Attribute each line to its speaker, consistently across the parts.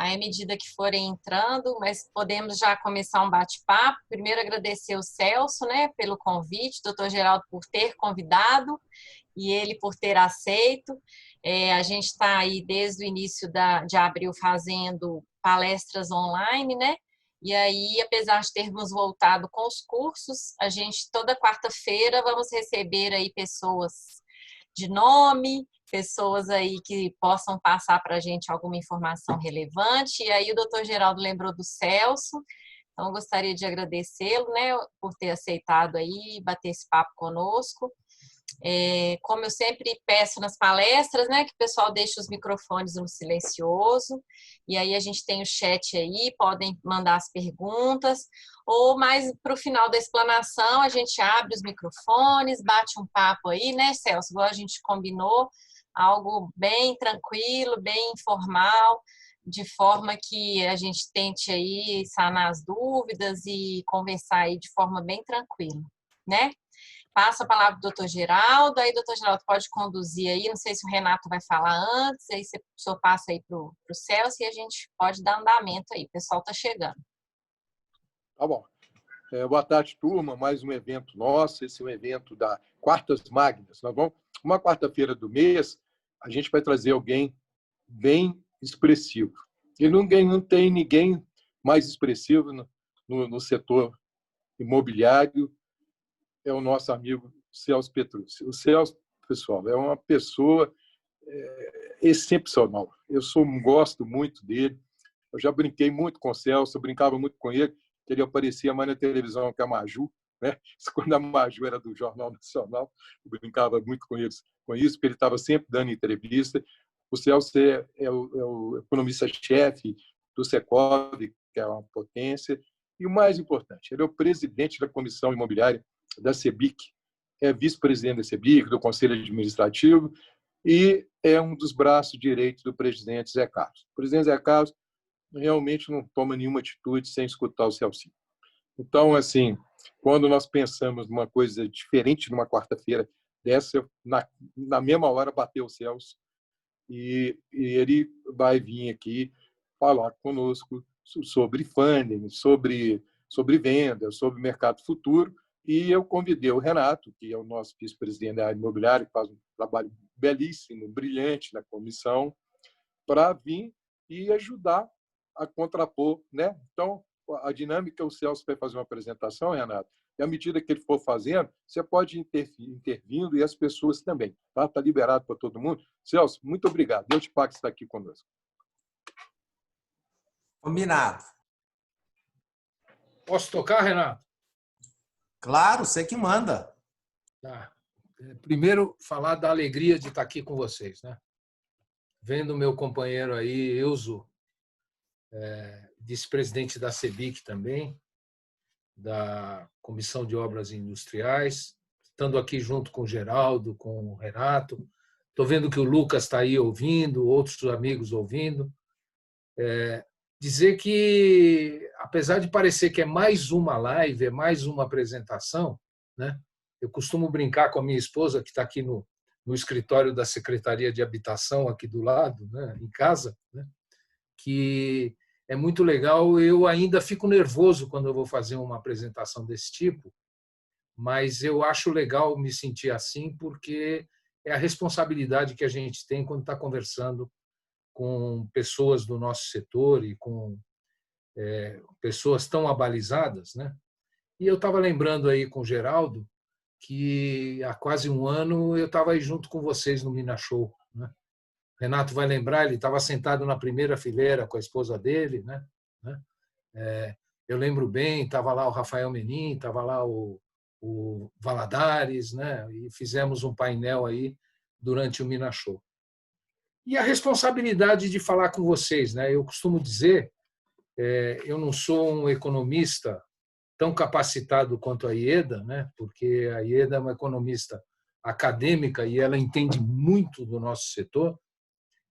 Speaker 1: à medida que forem entrando, mas podemos já começar um bate-papo. Primeiro, agradecer o Celso, né, pelo convite, doutor Geraldo por ter convidado e ele por ter aceito. A gente está aí desde o início de abril fazendo palestras online, né? E aí, apesar de termos voltado com os cursos, a gente toda quarta-feira vamos receber aí pessoas de nome, pessoas aí que possam passar para a gente alguma informação relevante. E aí o doutor Geraldo lembrou do Celso, então eu gostaria de agradecê-lo, né, por ter aceitado aí bater esse papo conosco. Como eu sempre peço nas palestras, né, que o pessoal deixe os microfones no silencioso, e aí a gente tem o chat aí, podem mandar as perguntas, ou mais para o final da explanação, a gente abre os microfones, bate um papo aí, né, Celso, igual a gente combinou, algo bem tranquilo, bem informal, de forma que a gente tente aí sanar as dúvidas e conversar aí de forma bem tranquila, né? Passo a palavra para o doutor Geraldo, aí o doutor Geraldo pode conduzir aí, não sei se o Renato vai falar antes, aí o senhor passa aí para o Celso e a gente pode dar andamento aí, o pessoal está chegando.
Speaker 2: Tá bom. Boa tarde, turma, mais um evento nosso, esse é um evento da Quartas Magnas. Nós vamos, uma quarta-feira do mês, a gente vai trazer alguém bem expressivo. E não tem ninguém mais expressivo no setor imobiliário, é o nosso amigo Celso Petrucci. O Celso, pessoal, é uma pessoa excepcional. Eu gosto muito dele. Eu já brinquei muito com o Celso, eu brincava muito com ele, que ele aparecia mais na televisão que a Maju, né? Quando a Maju era do Jornal Nacional, eu brincava muito com eles com isso, porque ele estava sempre dando entrevista. O Celso é o economista-chefe do Secov, que é uma potência, e o mais importante, ele é o presidente da Comissão Imobiliária da CEBIC, é vice-presidente da CEBIC, do Conselho Administrativo, e é um dos braços direitos do presidente Zé Carlos. O presidente Zé Carlos realmente não toma nenhuma atitude sem escutar o Celso. Então, assim, quando nós pensamos numa coisa diferente numa quarta-feira dessa, na mesma hora bateu o Celso e ele vai vir aqui falar conosco sobre funding, sobre venda, sobre mercado futuro. E eu convidei o Renato, que é o nosso vice-presidente da área imobiliária, que faz um trabalho belíssimo, brilhante na comissão, para vir e ajudar a contrapor, né? Então, a dinâmica, o Celso vai fazer uma apresentação, Renato, e à medida que ele for fazendo, você pode ir intervindo e as pessoas também. Tá? Tá liberado para todo mundo. Celso, muito obrigado. Deus te pague por estar aqui conosco.
Speaker 3: Combinado.
Speaker 4: Posso tocar, Renato?
Speaker 3: Claro, você que manda.
Speaker 4: Tá. Primeiro, falar da alegria de estar aqui com vocês, né? Vendo o meu companheiro aí, Euso, vice-presidente da CEBIC também, da Comissão de Obras Industriais, estando aqui junto com o Geraldo, com o Renato. Estou vendo que o Lucas está aí ouvindo, outros amigos ouvindo. Dizer que, apesar de parecer que é mais uma live, é mais uma apresentação, né? Eu costumo brincar com a minha esposa, que está aqui no escritório da Secretaria de Habitação, aqui do lado, né? Em casa, né? Que é muito legal. Eu ainda fico nervoso quando eu vou fazer uma apresentação desse tipo, mas eu acho legal me sentir assim, porque é a responsabilidade que a gente tem quando está conversando com pessoas do nosso setor e com pessoas tão abalizadas, né? E eu estava lembrando aí com o Geraldo que há quase um ano eu estava aí junto com vocês no Mina Show, né? Renato vai lembrar, ele estava sentado na primeira fileira com a esposa dele, né? Eu lembro bem, estava lá o Rafael Menin, estava lá o Valadares, né? E fizemos um painel aí durante o Mina Show. E a responsabilidade de falar com vocês, né? Eu costumo dizer, eu não sou um economista tão capacitado quanto a Ieda, né? Porque a Ieda é uma economista acadêmica e ela entende muito do nosso setor.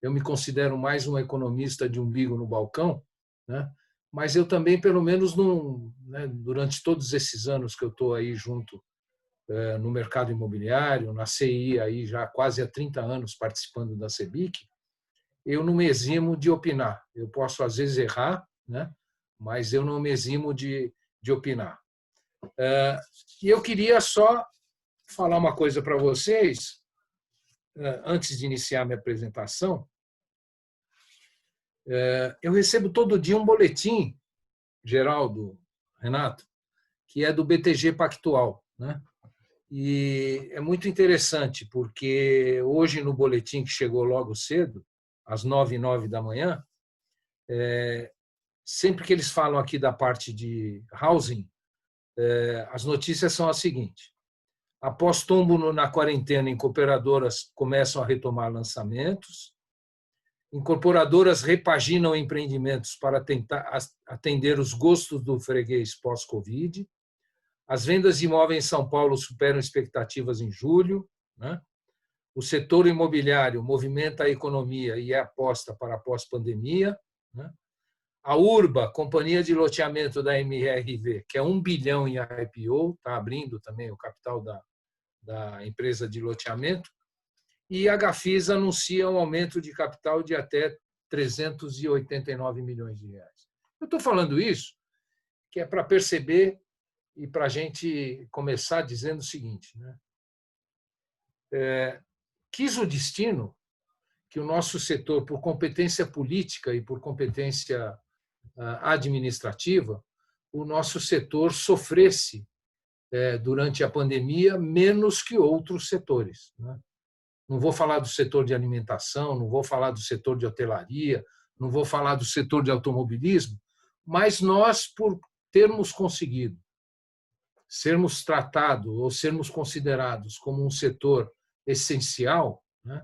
Speaker 4: Eu me considero mais um economista de umbigo no balcão, né? Mas eu também, pelo menos, né, durante todos esses anos que eu estou aí junto no mercado imobiliário, na CI, aí já quase há 30 anos participando da CEBIC, eu não me eximo de opinar. Eu posso, às vezes, errar, né? Mas eu não me eximo de opinar. E eu queria só falar uma coisa para vocês, antes de iniciar minha apresentação. Eu recebo todo dia um boletim, Geraldo, Renato, que é do BTG Pactual, né? E é muito interessante, porque hoje no boletim que chegou logo cedo, às 9h09 da manhã, sempre que eles falam aqui da parte de housing, as notícias são as seguintes: após tombo na quarentena, incorporadoras começam a retomar lançamentos, incorporadoras repaginam empreendimentos para tentar atender os gostos do freguês pós-Covid, as vendas de imóveis em São Paulo superam expectativas em julho, né? O setor imobiliário movimenta a economia e é aposta para a pós-pandemia, né? A Urba, companhia de loteamento da MRV, que é 1 bilhão em IPO, está abrindo também o capital da empresa de loteamento, e a Gafisa anuncia um aumento de capital de até 389 milhões de reais. Eu estou falando isso que é para perceber e para a gente começar dizendo o seguinte, né? Quis o destino que o nosso setor, por competência política e por competência administrativa, o nosso setor sofresse durante a pandemia menos que outros setores, né? Não vou falar do setor de alimentação, não vou falar do setor de hotelaria, não vou falar do setor de automobilismo, mas nós, por termos conseguido sermos tratados ou sermos considerados como um setor essencial, né,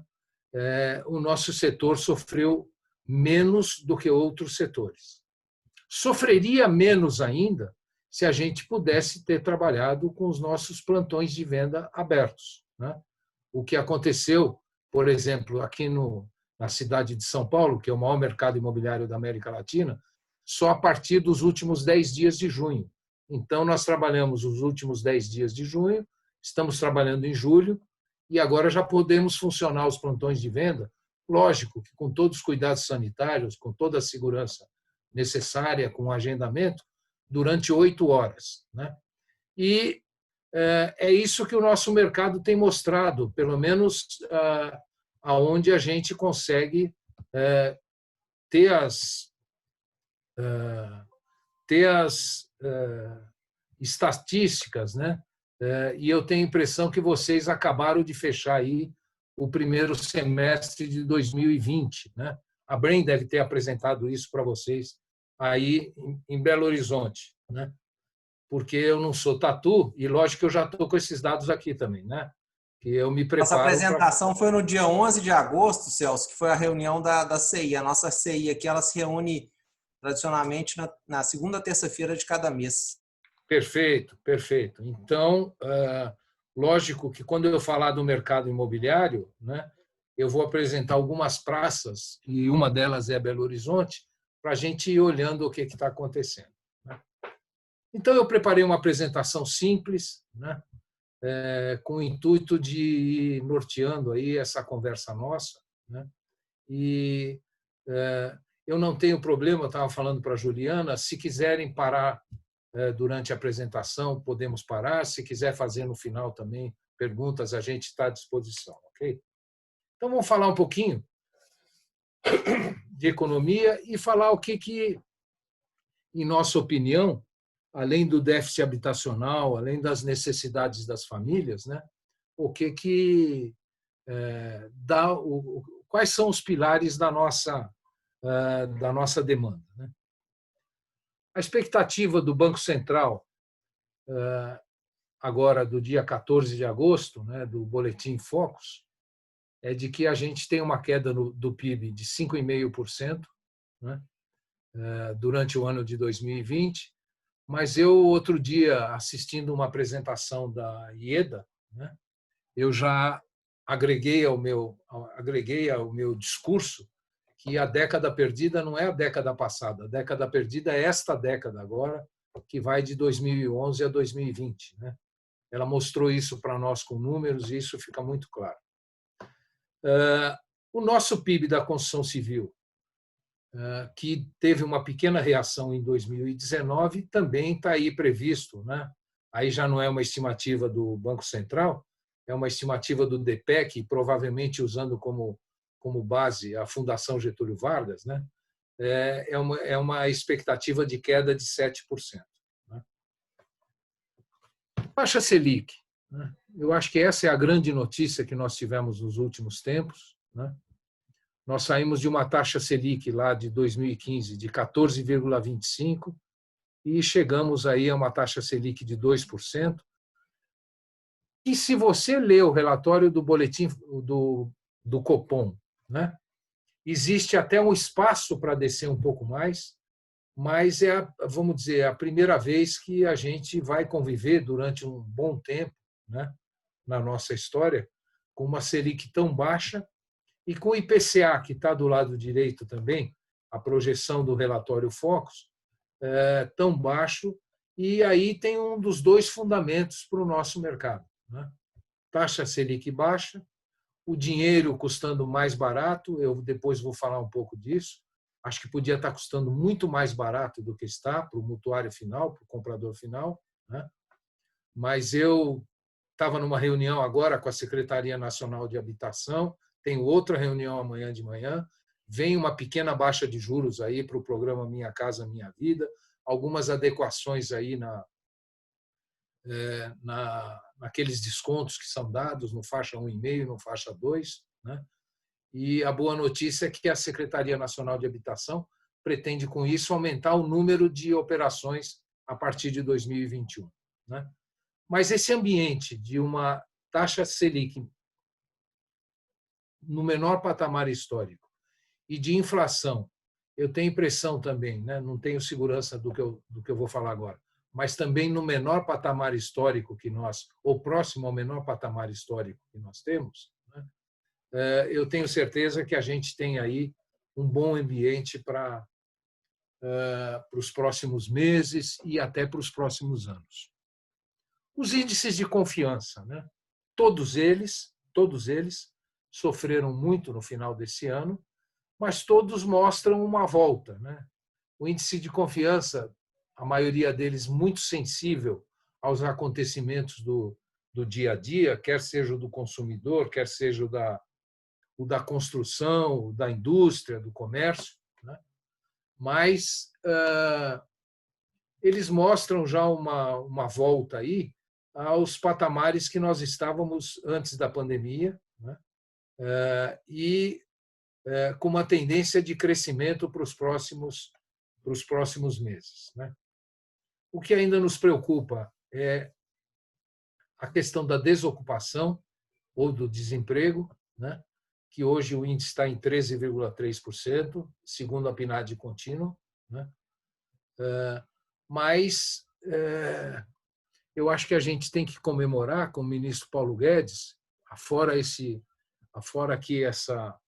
Speaker 4: o nosso setor sofreu menos do que outros setores. Sofreria menos ainda se a gente pudesse ter trabalhado com os nossos plantões de venda abertos, né? O que aconteceu, por exemplo, aqui na cidade de São Paulo, que é o maior mercado imobiliário da América Latina, só a partir dos últimos 10 dias de junho. Então, nós trabalhamos os últimos 10 dias de junho, estamos trabalhando em julho, e agora já podemos funcionar os plantões de venda, lógico que com todos os cuidados sanitários, com toda a segurança necessária, com o agendamento, durante 8 horas, né? E é isso que o nosso mercado tem mostrado, pelo menos aonde a gente consegue ter as estatísticas, né? E eu tenho a impressão que vocês acabaram de fechar aí o primeiro semestre de 2020, né? A Brain deve ter apresentado isso para vocês aí em Belo Horizonte, né? Porque eu não sou tatu e lógico que eu já estou com esses dados aqui também, né? Que eu me preparo.
Speaker 3: Nossa apresentação foi no dia 11 de agosto, Celso, que foi a reunião da CI. A nossa CI aqui, ela se reúne tradicionalmente na segunda terça-feira de cada mês.
Speaker 4: Perfeito, perfeito. Então, lógico que quando eu falar do mercado imobiliário, né, eu vou apresentar algumas praças, e uma delas é Belo Horizonte, para a gente ir olhando o que está acontecendo, né? Então, eu preparei uma apresentação simples, né, com o intuito de ir norteando aí essa conversa nossa, né? E eu não tenho problema, eu estava falando para a Juliana, se quiserem parar durante a apresentação, podemos parar. Se quiser fazer no final também perguntas, a gente está à disposição, ok? Então, vamos falar um pouquinho de economia e falar o que, em nossa opinião, além do déficit habitacional, além das necessidades das famílias, né, o que dá, quais são os pilares da nossa demanda, né? A expectativa do Banco Central, agora do dia 14 de agosto, né, do Boletim Focus, é de que a gente tem uma queda do PIB de 5,5%, né, durante o ano de 2020. Mas eu, outro dia, assistindo uma apresentação da IEDA, né, eu já agreguei ao meu discurso que a década perdida não é a década passada, a década perdida é esta década agora, que vai de 2011 a 2020, né? Ela mostrou isso para nós com números e isso fica muito claro. O nosso PIB da construção civil, que teve uma pequena reação em 2019, também está aí previsto, né? Aí já não é uma estimativa do Banco Central, é uma estimativa do DPEC, provavelmente usando como base a Fundação Getúlio Vargas, né? É uma expectativa de queda de 7%. Né? Taxa Selic. Né? Eu acho que essa é a grande notícia que nós tivemos nos últimos tempos. Né? Nós saímos de uma taxa Selic lá de 2015 de 14,25% e chegamos aí a uma taxa Selic de 2%. E se você ler o relatório do boletim do Copom, né, existe até um espaço para descer um pouco mais, mas vamos dizer, a primeira vez que a gente vai conviver durante um bom tempo, né, na nossa história, com uma Selic tão baixa e com o IPCA, que está do lado direito também, a projeção do relatório Focus, tão baixo, e aí tem um dos dois fundamentos para o nosso mercado. Né? Taxa Selic baixa, o dinheiro custando mais barato, eu depois vou falar um pouco disso, acho que podia estar custando muito mais barato do que está para o mutuário final, para o comprador final, né? Mas eu estava numa reunião agora com a Secretaria Nacional de Habitação, tenho outra reunião amanhã de manhã, vem uma pequena baixa de juros aí para o programa Minha Casa Minha Vida, algumas adequações aí naqueles descontos que são dados no faixa 1,5, no faixa 2. Né? E a boa notícia é que a Secretaria Nacional de Habitação pretende, com isso, aumentar o número de operações a partir de 2021. Né? Mas esse ambiente de uma taxa Selic no menor patamar histórico e de inflação, eu tenho impressão também, né? Não tenho segurança do que eu vou falar agora, mas também no menor patamar histórico que nós, ou próximo ao menor patamar histórico que nós temos, né? Eu tenho certeza que a gente tem aí um bom ambiente para os próximos meses e até para os próximos anos. Os índices de confiança, né? Todos eles sofreram muito no final desse ano, mas todos mostram uma volta, né? O índice de confiança, a maioria deles muito sensível aos acontecimentos do dia a dia, quer seja o do consumidor, quer seja o da construção, da indústria, do comércio, né? Mas eles mostram já uma volta aí aos patamares que nós estávamos antes da pandemia, né? E com uma tendência de crescimento para os próximos meses. Né? O que ainda nos preocupa é a questão da desocupação ou do desemprego, né? Que hoje o índice está em 13,3%, segundo a PNAD contínua. Né? Mas eu acho que a gente tem que comemorar com o ministro Paulo Guedes, afora que essa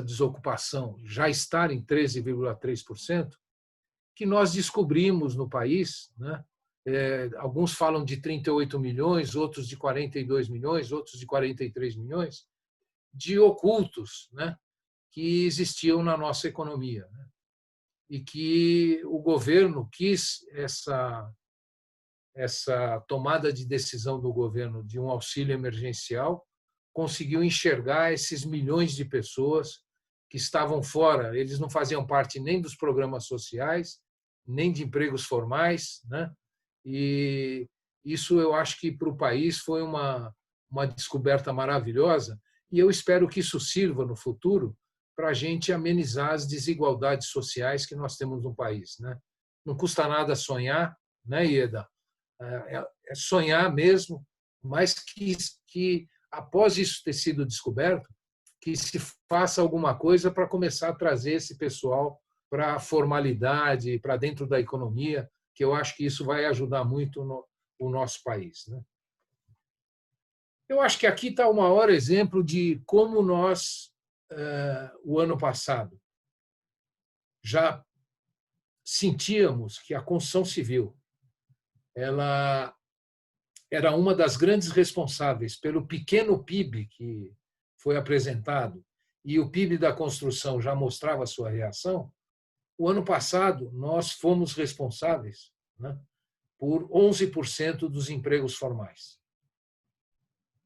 Speaker 4: desocupação já estar em 13,3%, que nós descobrimos no país, né? Alguns falam de 38 milhões, outros de 42 milhões, outros de 43 milhões, de ocultos, né? Que existiam na nossa economia. Né? E que o governo quis essa tomada de decisão do governo de um auxílio emergencial, conseguiu enxergar esses milhões de pessoas que estavam fora, eles não faziam parte nem dos programas sociais, nem de empregos formais, né? E isso eu acho que para o país foi uma descoberta maravilhosa e eu espero que isso sirva no futuro para a gente amenizar as desigualdades sociais que nós temos no país, né? Não custa nada sonhar, né, Ieda? É sonhar mesmo, mas que após isso ter sido descoberto, que se faça alguma coisa para começar a trazer esse pessoal para a formalidade, para dentro da economia, que eu acho que isso vai ajudar muito o nosso país. Né? Eu acho que aqui está o maior exemplo de como nós, o ano passado, já sentíamos que a construção civil ela era uma das grandes responsáveis pelo pequeno PIB que foi apresentado e o PIB da construção já mostrava a sua reação, o ano passado nós fomos responsáveis, né, por 11% dos empregos formais.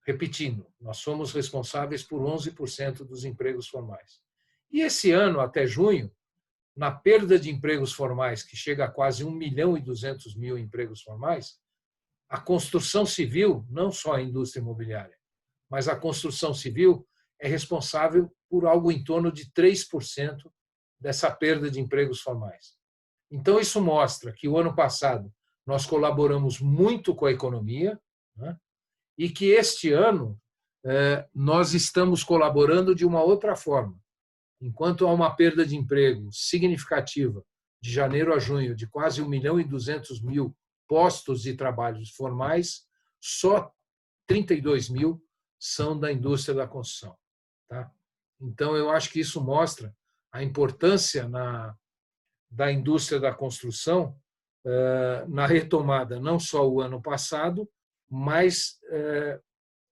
Speaker 4: Repetindo, nós somos responsáveis por 11% dos empregos formais. E esse ano, até junho, na perda de empregos formais, que chega a quase 1.200.000 empregos formais, a construção civil, não só a indústria imobiliária, mas a construção civil é responsável por algo em torno de 3% dessa perda de empregos formais. Então, isso mostra que o ano passado nós colaboramos muito com a economia, né, e que este ano nós estamos colaborando de uma outra forma. Enquanto há uma perda de emprego significativa de janeiro a junho de quase 1.200.000 postos de trabalho formais, só 32.000 são da indústria da construção. Tá? Então, eu acho que isso mostra a importância da indústria da construção na retomada, não só o ano passado, mas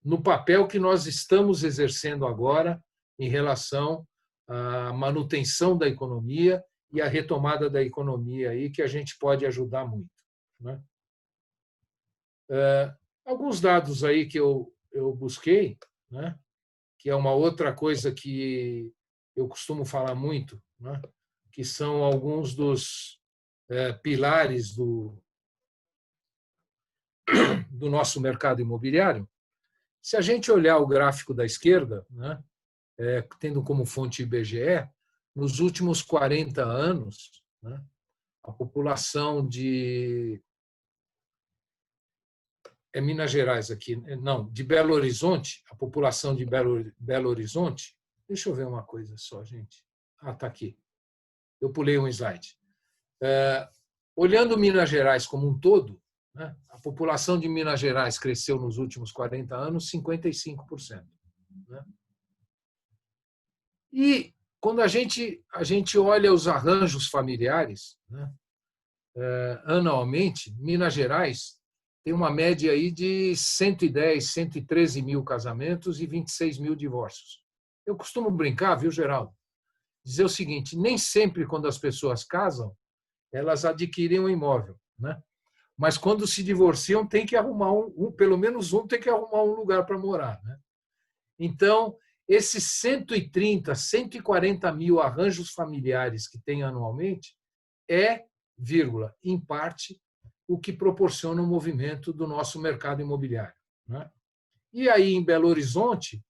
Speaker 4: no papel que nós estamos exercendo agora em relação à manutenção da economia e à retomada da economia, aí, que a gente pode ajudar muito. Né? Alguns dados aí que eu busquei, né, que é uma outra coisa que eu costumo falar muito, né, que são alguns dos pilares do nosso mercado imobiliário. Se a gente olhar o gráfico da esquerda, né, tendo como fonte IBGE, nos últimos 40 anos, né, a população de Minas Gerais aqui, não, de Belo Horizonte, a população de Belo Horizonte, deixa eu ver uma coisa só, gente. Está aqui. Eu pulei um slide. Olhando Minas Gerais como um todo, né, a população de Minas Gerais cresceu nos últimos 40 anos 55%. Né? E quando a gente olha os arranjos familiares, né, anualmente, Minas Gerais tem uma média aí de 110, 113 mil casamentos e 26 mil divórcios. Eu costumo brincar, viu, Geraldo? Dizer o seguinte, nem sempre quando as pessoas casam, elas adquirem um imóvel, né? Mas quando se divorciam, tem que arrumar pelo menos um tem que arrumar um lugar para morar, né? Então, esses 130, 140 mil arranjos familiares que tem anualmente em parte, o que proporciona o movimento do nosso mercado imobiliário. Né? E aí, em Belo Horizonte,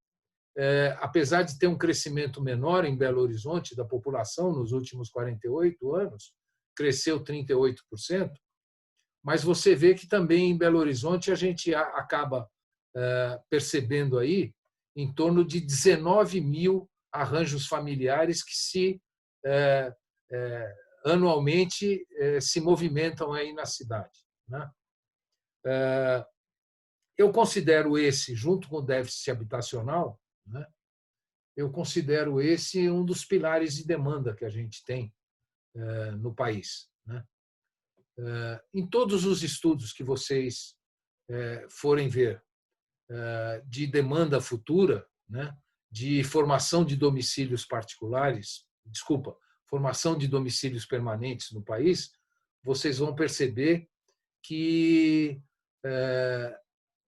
Speaker 4: apesar de ter um crescimento menor em Belo Horizonte da população nos últimos 48 anos, cresceu 38%, mas você vê que também em Belo Horizonte a gente acaba percebendo aí em torno de 19 mil arranjos familiares que anualmente se movimentam aí na cidade. Né? Eu considero esse, junto com o déficit habitacional, né, eu considero esse um dos pilares de demanda que a gente tem no país. Né? Em todos os estudos que vocês forem ver de demanda futura, né, de formação de domicílios particulares, formação de domicílios permanentes no país, vocês vão perceber que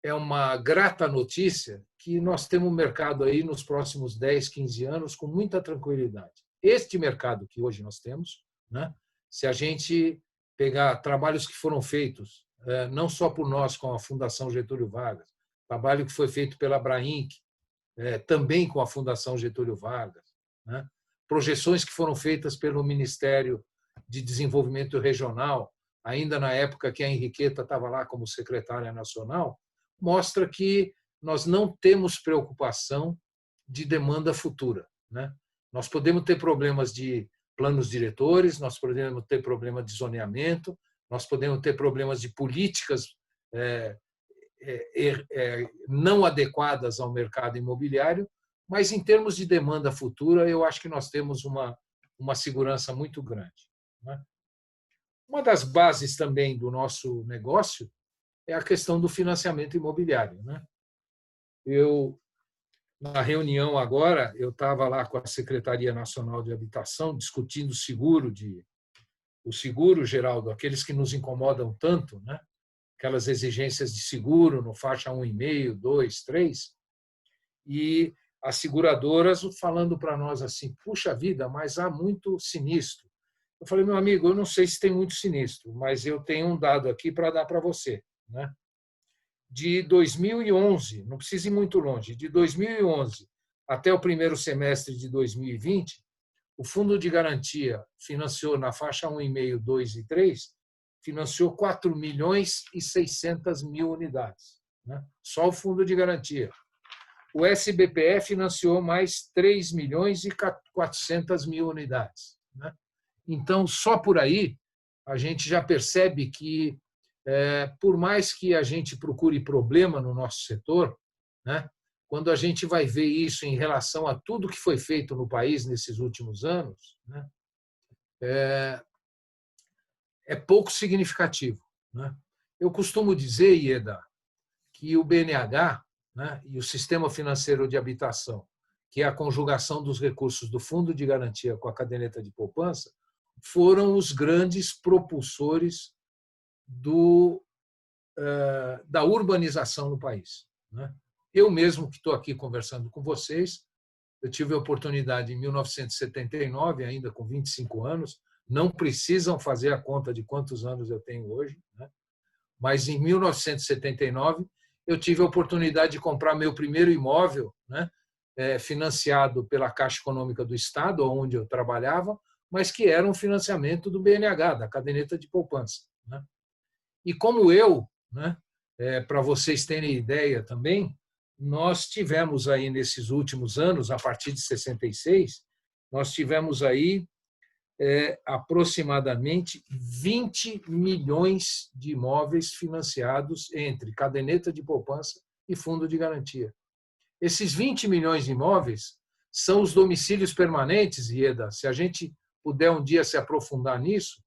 Speaker 4: é uma grata notícia que nós temos um mercado aí nos próximos 10, 15 anos com muita tranquilidade. Este mercado que hoje nós temos, né, se a gente pegar trabalhos que foram feitos, não só por nós com a Fundação Getúlio Vargas, trabalho que foi feito pela Abrainc, também com a Fundação Getúlio Vargas, né, projeções que foram feitas pelo Ministério de Desenvolvimento Regional, ainda na época que a Henriqueta estava lá como secretária nacional, mostra que nós não temos preocupação de demanda futura. Né? Nós podemos ter problemas de planos diretores, nós podemos ter problema de zoneamento, nós podemos ter problemas de políticas não adequadas ao mercado imobiliário, mas em termos de demanda futura, eu acho que nós temos uma segurança muito grande. Né? Uma das bases também do nosso negócio é a questão do financiamento imobiliário. Né? Eu na reunião agora, eu estava lá com a Secretaria Nacional de Habitação discutindo o seguro, Geraldo, aqueles que nos incomodam tanto, né? Aquelas exigências de seguro no faixa 1,5, 2, 3, e as seguradoras falando para nós assim, puxa vida, mas há muito sinistro. Eu falei, meu amigo, eu não sei se tem muito sinistro, mas eu tenho um dado aqui para dar para você, né? De 2011, não precisa ir muito longe, de 2011 até o primeiro semestre de 2020, o Fundo de Garantia financiou na faixa 1,5, 2 e 3, financiou 4.600.000 unidades, né? Só o Fundo de Garantia. O SBPE financiou mais 3.400.000 unidades, né? Então, só por aí, a gente já percebe que, por mais que a gente procure problema no nosso setor, né, quando a gente vai ver isso em relação a tudo que foi feito no país nesses últimos anos, né, é pouco significativo, né? Eu costumo dizer, Ieda, que o BNH, né, e o Sistema Financeiro de Habitação, que é a conjugação dos recursos do Fundo de Garantia com a caderneta de poupança, foram os grandes propulsores da urbanização no país, né? Eu mesmo que estou aqui conversando com vocês, eu tive a oportunidade em 1979, ainda com 25 anos, não precisam fazer a conta de quantos anos eu tenho hoje, né? Mas em 1979 eu tive a oportunidade de comprar meu primeiro imóvel, né, financiado pela Caixa Econômica do Estado, onde eu trabalhava, mas que era um financiamento do BNH, da caderneta de poupança, né? E como eu, né, para vocês terem ideia também, nós tivemos aí nesses últimos anos, a partir de 66, nós tivemos aí aproximadamente 20 milhões de imóveis financiados entre caderneta de poupança e fundo de garantia. Esses 20 milhões de imóveis são os domicílios permanentes, Ieda, se a gente puder um dia se aprofundar nisso,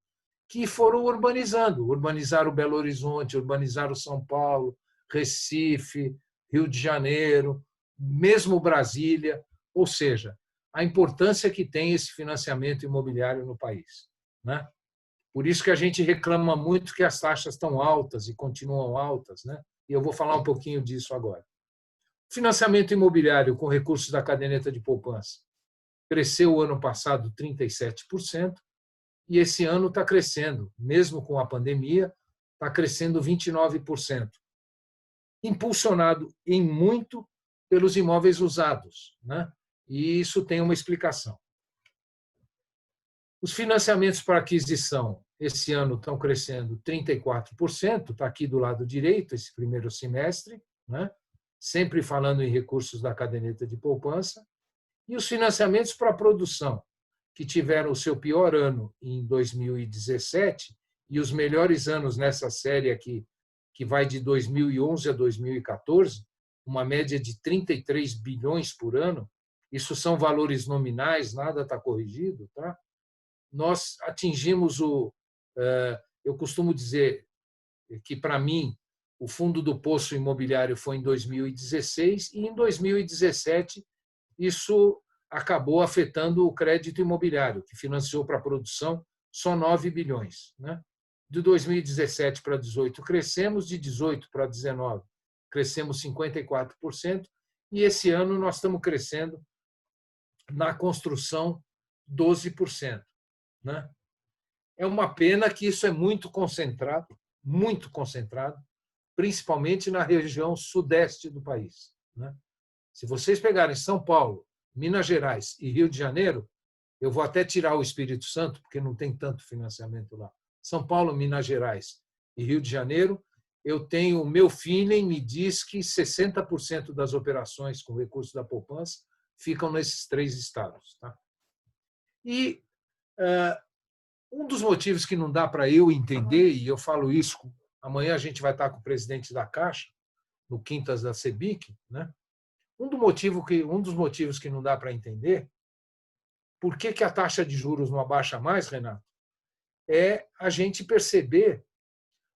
Speaker 4: que foram urbanizaram Belo Horizonte, urbanizaram São Paulo, Recife, Rio de Janeiro, mesmo Brasília, ou seja, a importância que tem esse financiamento imobiliário no país, né? Por isso que a gente reclama muito que as taxas estão altas e continuam altas, né? E eu vou falar um pouquinho disso agora. O financiamento imobiliário com recursos da caderneta de poupança cresceu o ano passado 37%, e esse ano está crescendo, mesmo com a pandemia, está crescendo 29%, impulsionado em muito pelos imóveis usados, né? E isso tem uma explicação. Os financiamentos para aquisição esse ano estão crescendo 34%, está aqui do lado direito, esse primeiro semestre, né? Sempre falando em recursos da caderneta de poupança. E os financiamentos para a produção, que tiveram o seu pior ano em 2017 e os melhores anos nessa série aqui, que vai de 2011 a 2014, uma média de 33 bilhões por ano, isso são valores nominais, nada está corrigido, tá? Nós atingimos eu costumo dizer que, para mim, o fundo do poço imobiliário foi em 2016 e, em 2017, isso acabou afetando o crédito imobiliário, que financiou para a produção só 9 bilhões, né? De 2017 para 2018 crescemos, de 2018 para 2019 crescemos 54%, e esse ano nós estamos crescendo na construção 12%, né? É uma pena que isso é muito concentrado, principalmente na região sudeste do país, né? Se vocês pegarem São Paulo, Minas Gerais e Rio de Janeiro, eu vou até tirar o Espírito Santo, porque não tem tanto financiamento lá. São Paulo, Minas Gerais e Rio de Janeiro, eu tenho, o meu feeling me diz que 60% das operações com recursos da poupança ficam nesses 3 estados, tá? E um dos motivos que não dá para eu entender, e eu falo isso, amanhã a gente vai estar com o presidente da Caixa, no Quintas da CEBIC, né? Um dos motivos que não dá para entender por que a taxa de juros não abaixa mais, Renato, é a gente perceber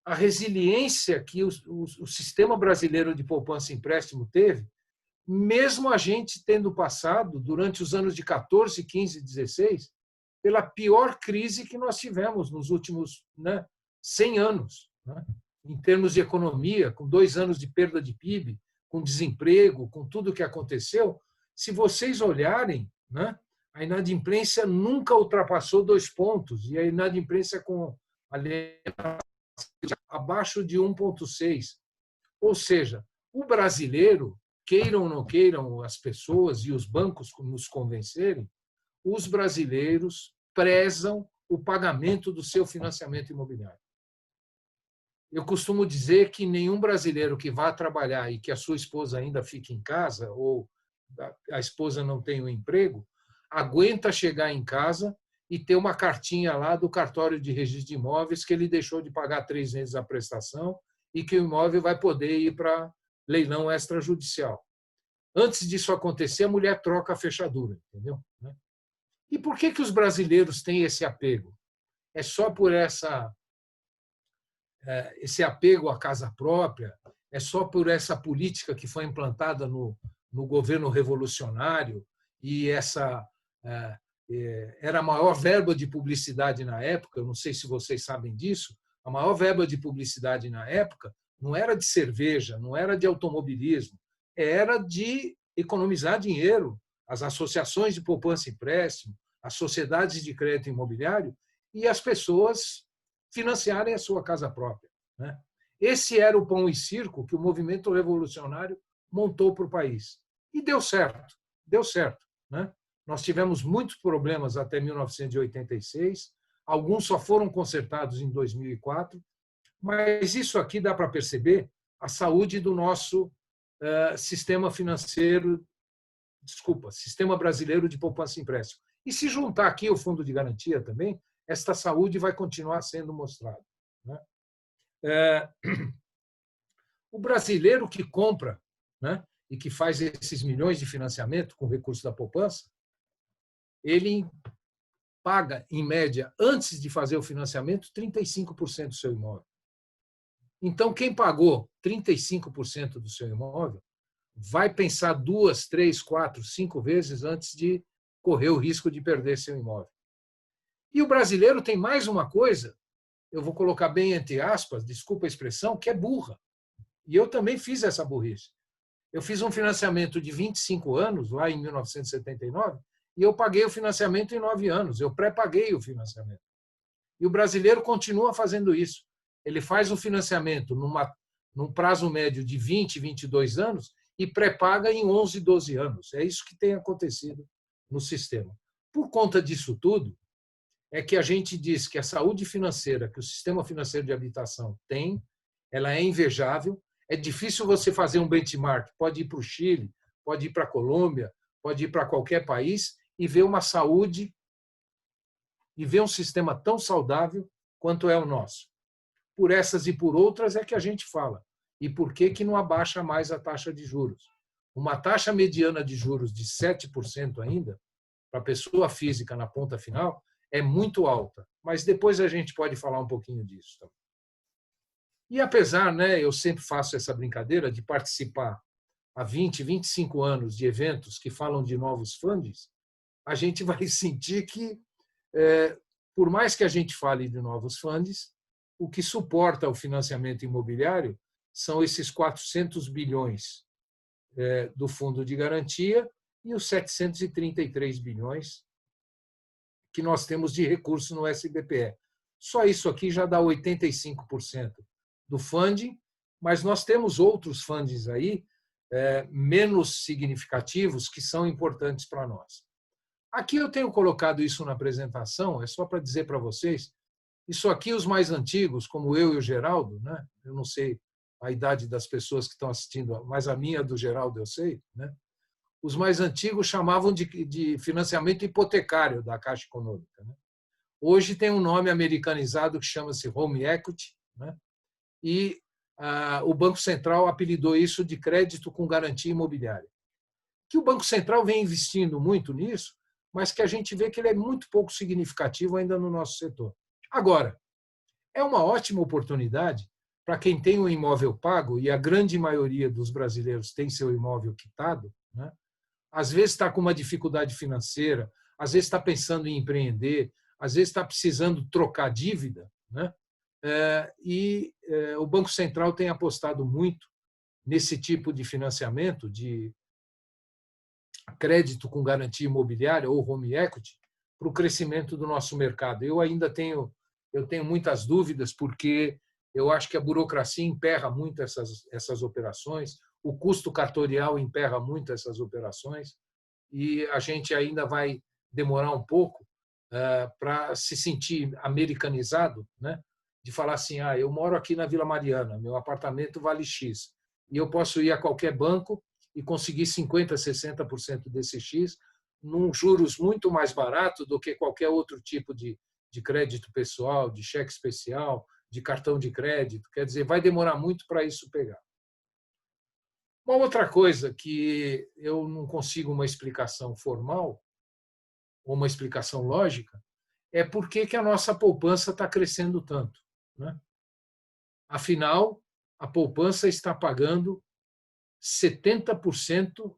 Speaker 4: a resiliência que o sistema brasileiro de poupança e empréstimo teve mesmo a gente tendo passado, durante os anos de 14, 15, 16, pela pior crise que nós tivemos nos últimos 100 anos, né? Em termos de economia, com 2 anos de perda de PIB, com desemprego, com tudo o que aconteceu. Se vocês olharem, né, a inadimplência nunca ultrapassou 2 pontos, e a inadimplência abaixo de 1,6. Ou seja, o brasileiro, queiram ou não queiram as pessoas e os bancos nos convencerem, os brasileiros prezam o pagamento do seu financiamento imobiliário. Eu costumo dizer que nenhum brasileiro que vá trabalhar e que a sua esposa ainda fique em casa, ou a esposa não tem um emprego, aguenta chegar em casa e ter uma cartinha lá do cartório de registro de imóveis que ele deixou de pagar 3 meses a prestação e que o imóvel vai poder ir para leilão extrajudicial. Antes disso acontecer, a mulher troca a fechadura, entendeu? E por que os brasileiros têm esse apego? É só por esse apego à casa própria? É só por essa política que foi implantada no governo revolucionário e era a maior verba de publicidade na época? Eu não sei se vocês sabem disso. A maior verba de publicidade na época não era de cerveja, não era de automobilismo, era de economizar dinheiro. As associações de poupança e empréstimo, as sociedades de crédito imobiliário e as pessoas financiarem a sua casa própria, né? Esse era o pão e circo que o movimento revolucionário montou para o país. E deu certo, né? Nós tivemos muitos problemas até 1986, alguns só foram consertados em 2004, mas isso aqui dá para perceber a saúde do nosso sistema brasileiro de poupança e empréstimo. E se juntar aqui o fundo de garantia também, esta saúde vai continuar sendo mostrada, né? O brasileiro que compra, né, e que faz esses milhões de financiamento com recursos da poupança, ele paga, em média, antes de fazer o financiamento, 35% do seu imóvel. Então, quem pagou 35% do seu imóvel vai pensar 2, 3, 4, 5 vezes antes de correr o risco de perder seu imóvel. E o brasileiro tem mais uma coisa, eu vou colocar bem entre aspas, desculpa a expressão, que é burra. E eu também fiz essa burrice. Eu fiz um financiamento de 25 anos, lá em 1979, e eu paguei o financiamento em 9 anos. Eu pré-paguei o financiamento. E o brasileiro continua fazendo isso. Ele faz o financiamento num prazo médio de 20, 22 anos e pré-paga em 11, 12 anos. É isso que tem acontecido no sistema. Por conta disso tudo, é que a gente diz que a saúde financeira que o sistema financeiro de habitação tem, ela é invejável. É difícil você fazer um benchmark. Pode ir para o Chile, pode ir para a Colômbia, pode ir para qualquer país e ver uma saúde e ver um sistema tão saudável quanto é o nosso. Por essas e por outras é que a gente fala. E por que não abaixa mais a taxa de juros? Uma taxa mediana de juros de 7% ainda, para a pessoa física na ponta final, é muito alta. Mas depois a gente pode falar um pouquinho disso também. E apesar, eu sempre faço essa brincadeira de participar há 20, 25 anos de eventos que falam de novos funds, a gente vai sentir que, por mais que a gente fale de novos funds, o que suporta o financiamento imobiliário são esses 400 bilhões do fundo de garantia e os 733 bilhões que nós temos de recursos no SBPE. Só isso aqui já dá 85% do funding, mas nós temos outros funds aí menos significativos que são importantes para nós. Aqui eu tenho colocado isso na apresentação, é só para dizer para vocês, isso aqui os mais antigos, como eu e o Geraldo, né? Eu não sei a idade das pessoas que estão assistindo, mas a minha do Geraldo eu sei, né? Os mais antigos chamavam de financiamento hipotecário da Caixa Econômica, né? Hoje tem um nome americanizado que chama-se Home Equity, né? E o Banco Central apelidou isso de crédito com garantia imobiliária. Que o Banco Central vem investindo muito nisso, mas que a gente vê que ele é muito pouco significativo ainda no nosso setor. Agora, é uma ótima oportunidade para quem tem um imóvel pago, e a grande maioria dos brasileiros tem seu imóvel quitado, né? Às vezes está com uma dificuldade financeira, às vezes está pensando em empreender, às vezes está precisando trocar dívida, né? O Banco Central tem apostado muito nesse tipo de financiamento, de crédito com garantia imobiliária ou home equity, para o crescimento do nosso mercado. Eu tenho muitas dúvidas, porque eu acho que a burocracia emperra muito essas operações, o custo cartorial emperra muito essas operações, e a gente ainda vai demorar um pouco para se sentir americanizado, né? De falar assim, eu moro aqui na Vila Mariana, meu apartamento vale X, e eu posso ir a qualquer banco e conseguir 50%, 60% desse X, num juros muito mais barato do que qualquer outro tipo de crédito pessoal, de cheque especial, de cartão de crédito. Quer dizer, vai demorar muito para isso pegar. Uma outra coisa que eu não consigo uma explicação formal, ou uma explicação lógica, é por que a nossa poupança está crescendo tanto, né? Afinal, a poupança está pagando 70%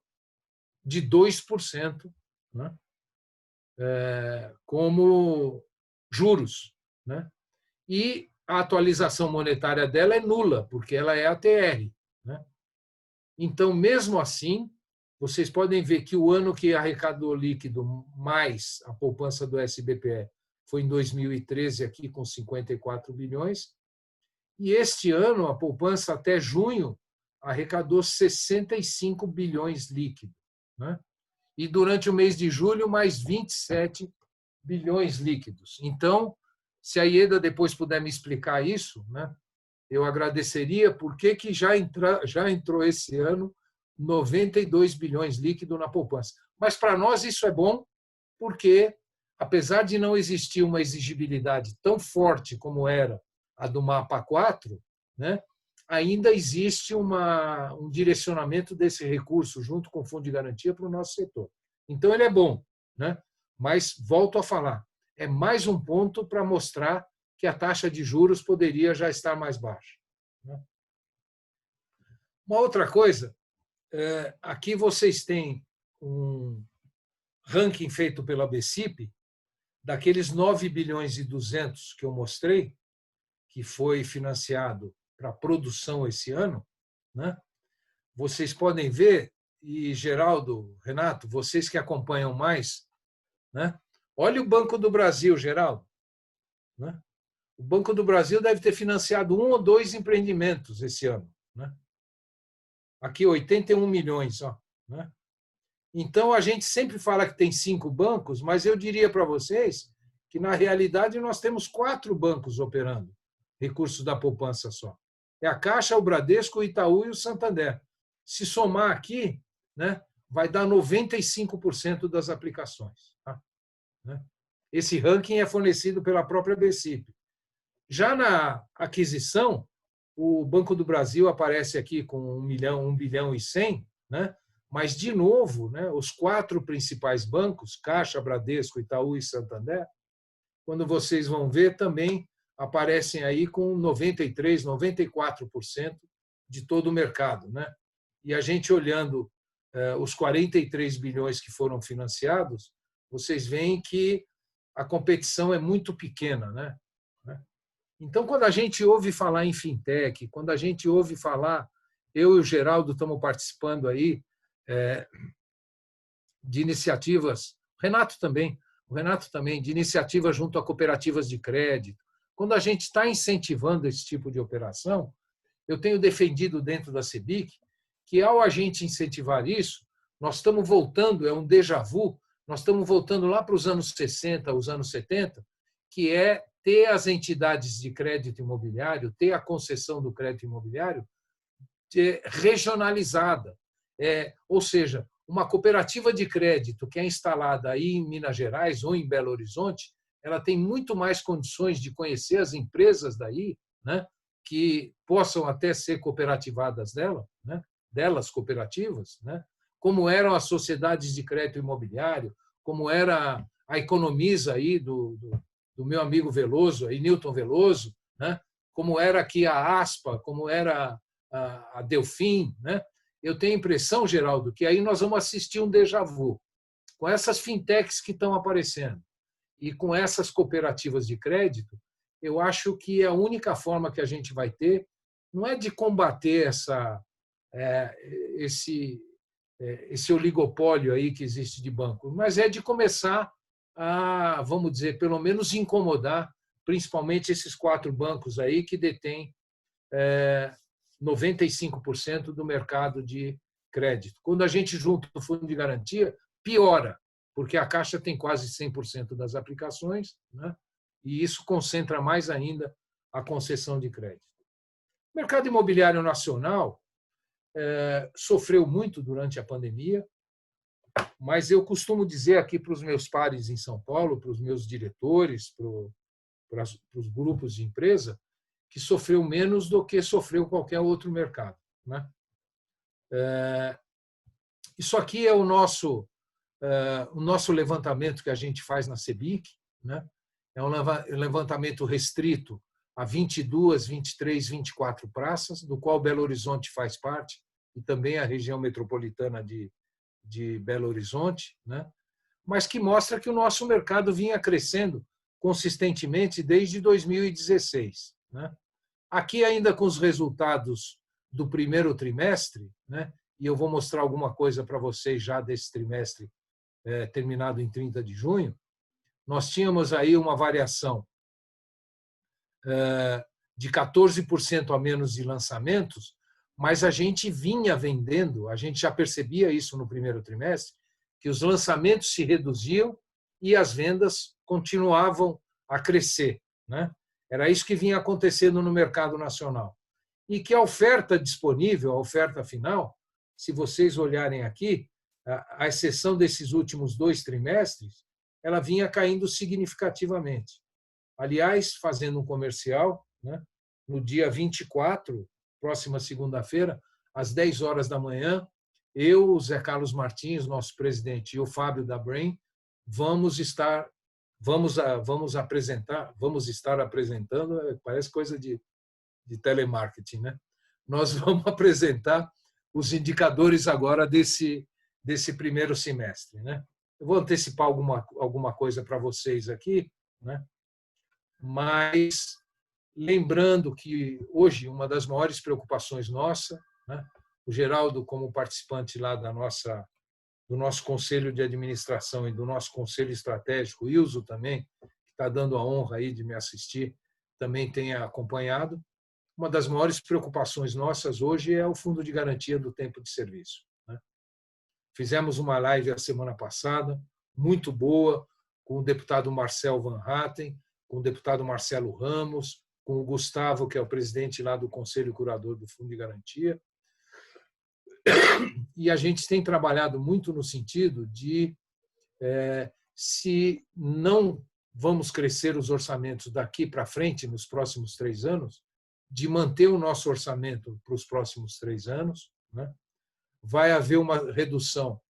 Speaker 4: de 2%, né? Como juros, né? E a atualização monetária dela é nula, porque ela é ATR, né? Então, mesmo assim, vocês podem ver que o ano que arrecadou líquido mais a poupança do SBPE foi em 2013, aqui com 54 bilhões, e este ano a poupança até junho arrecadou 65 bilhões líquido, né? E durante o mês de julho, mais 27 bilhões líquidos. Então, se a Ieda depois puder me explicar isso, né, eu agradeceria, porque já entrou esse ano 92 bilhões líquido na poupança. Mas para nós isso é bom, porque, apesar de não existir uma exigibilidade tão forte como era a do Mapa 4, né, ainda existe um direcionamento desse recurso junto com o Fundo de Garantia para o nosso setor. Então, ele é bom, né? Mas, volto a falar, é mais um ponto para mostrar que a taxa de juros poderia já estar mais baixa, né? Uma outra coisa, aqui vocês têm um ranking feito pela BCIP, daqueles 9 bilhões e 200 que eu mostrei, que foi financiado para produção esse ano, né? Vocês podem ver, e Geraldo, Renato, vocês que acompanham mais, né? Olha o Banco do Brasil, Geraldo, né? O Banco do Brasil deve ter financiado 1 ou 2 empreendimentos esse ano, né? Aqui 81 milhões, ó, né? Então a gente sempre fala que tem 5 bancos, mas eu diria para vocês que na realidade nós temos 4 bancos operando recursos da poupança só. É a Caixa, o Bradesco, o Itaú e o Santander. Se somar aqui, né, vai dar 95% das aplicações, tá? Esse ranking é fornecido pela própria BCIP. Já na aquisição, o Banco do Brasil aparece aqui com 1 bilhão e 100, né? Mas, de novo, né, os 4 principais bancos, Caixa, Bradesco, Itaú e Santander, quando vocês vão ver, também aparecem aí com 93%, 94% de todo o mercado, né? E a gente olhando os 43 bilhões que foram financiados, vocês veem que a competição é muito pequena, né? Então, quando a gente ouve falar em fintech, quando a gente ouve falar, eu e o Geraldo estamos participando aí de iniciativas, o Renato também, de iniciativas junto a cooperativas de crédito. Quando a gente está incentivando esse tipo de operação, eu tenho defendido dentro da CEBIC que, ao a gente incentivar isso, nós estamos voltando, é um déjà vu, nós estamos voltando lá para os anos 60, os anos 70, que é ter as entidades de crédito imobiliário, ter a concessão do crédito imobiliário regionalizada. Ou seja, uma cooperativa de crédito que é instalada aí em Minas Gerais ou em Belo Horizonte, ela tem muito mais condições de conhecer as empresas daí, né, que possam até ser cooperativadas delas cooperativas, né, como eram as sociedades de crédito imobiliário, como era a Economiza aí do meu amigo Veloso, aí Newton Veloso, né, como era aqui a Aspa, como era a Delfim, né? Eu tenho a impressão, Geraldo, que aí nós vamos assistir um déjà vu com essas fintechs que estão aparecendo e com essas cooperativas de crédito. Eu acho que a única forma que a gente vai ter não é de combater esse oligopólio aí que existe de banco, mas é de começar a, vamos dizer, pelo menos incomodar, principalmente esses 4 bancos aí que detêm 95% do mercado de crédito. Quando a gente junta o fundo de garantia, piora, porque a Caixa tem quase 100% das aplicações, né? E isso concentra mais ainda a concessão de crédito. O mercado imobiliário nacional sofreu muito durante a pandemia, mas eu costumo dizer aqui para os meus pares em São Paulo, para os meus diretores, para os grupos de empresa, que sofreu menos do que sofreu qualquer outro mercado, né? Isso aqui é o nosso levantamento que a gente faz na CEBIC, né? É um levantamento restrito a 22, 23, 24 praças, do qual Belo Horizonte faz parte, e também a região metropolitana de Belo Horizonte, né? Mas que mostra que o nosso mercado vinha crescendo consistentemente desde 2016. Né? Aqui, ainda com os resultados do primeiro trimestre, né? E eu vou mostrar alguma coisa para vocês já desse trimestre terminado em 30 de junho, nós tínhamos aí uma variação de 14% a menos de lançamentos, mas a gente vinha vendendo, a gente já percebia isso no primeiro trimestre, que os lançamentos se reduziam e as vendas continuavam a crescer, né? Era isso que vinha acontecendo no mercado nacional. E que a oferta disponível, a oferta final, se vocês olharem aqui, à exceção desses últimos 2 trimestres, ela vinha caindo significativamente. Aliás, fazendo um comercial, né, no dia 24, próxima segunda-feira, às 10 horas da manhã, eu, o Zé Carlos Martins, nosso presidente, e o Fábio da Brain, vamos estar apresentando, parece coisa de telemarketing, né? Nós vamos apresentar os indicadores agora desse primeiro semestre, né? Eu vou antecipar alguma coisa para vocês aqui, né? Mas lembrando que hoje uma das maiores preocupações nossa, né? O Geraldo, como participante lá do nosso conselho de administração e do nosso conselho estratégico, o Ilso também, que está dando a honra aí de me assistir, também tem acompanhado. Uma das maiores preocupações nossas hoje é o fundo de garantia do tempo de serviço, né? Fizemos uma live a semana passada, muito boa, com o deputado Marcel Van Hatten, com o deputado Marcelo Ramos, com o Gustavo, que é o presidente lá do Conselho Curador do Fundo de Garantia. E a gente tem trabalhado muito no sentido de, se não vamos crescer os orçamentos daqui para frente, nos próximos 3 anos, de manter o nosso orçamento para os próximos 3 anos, né? Vai haver uma redução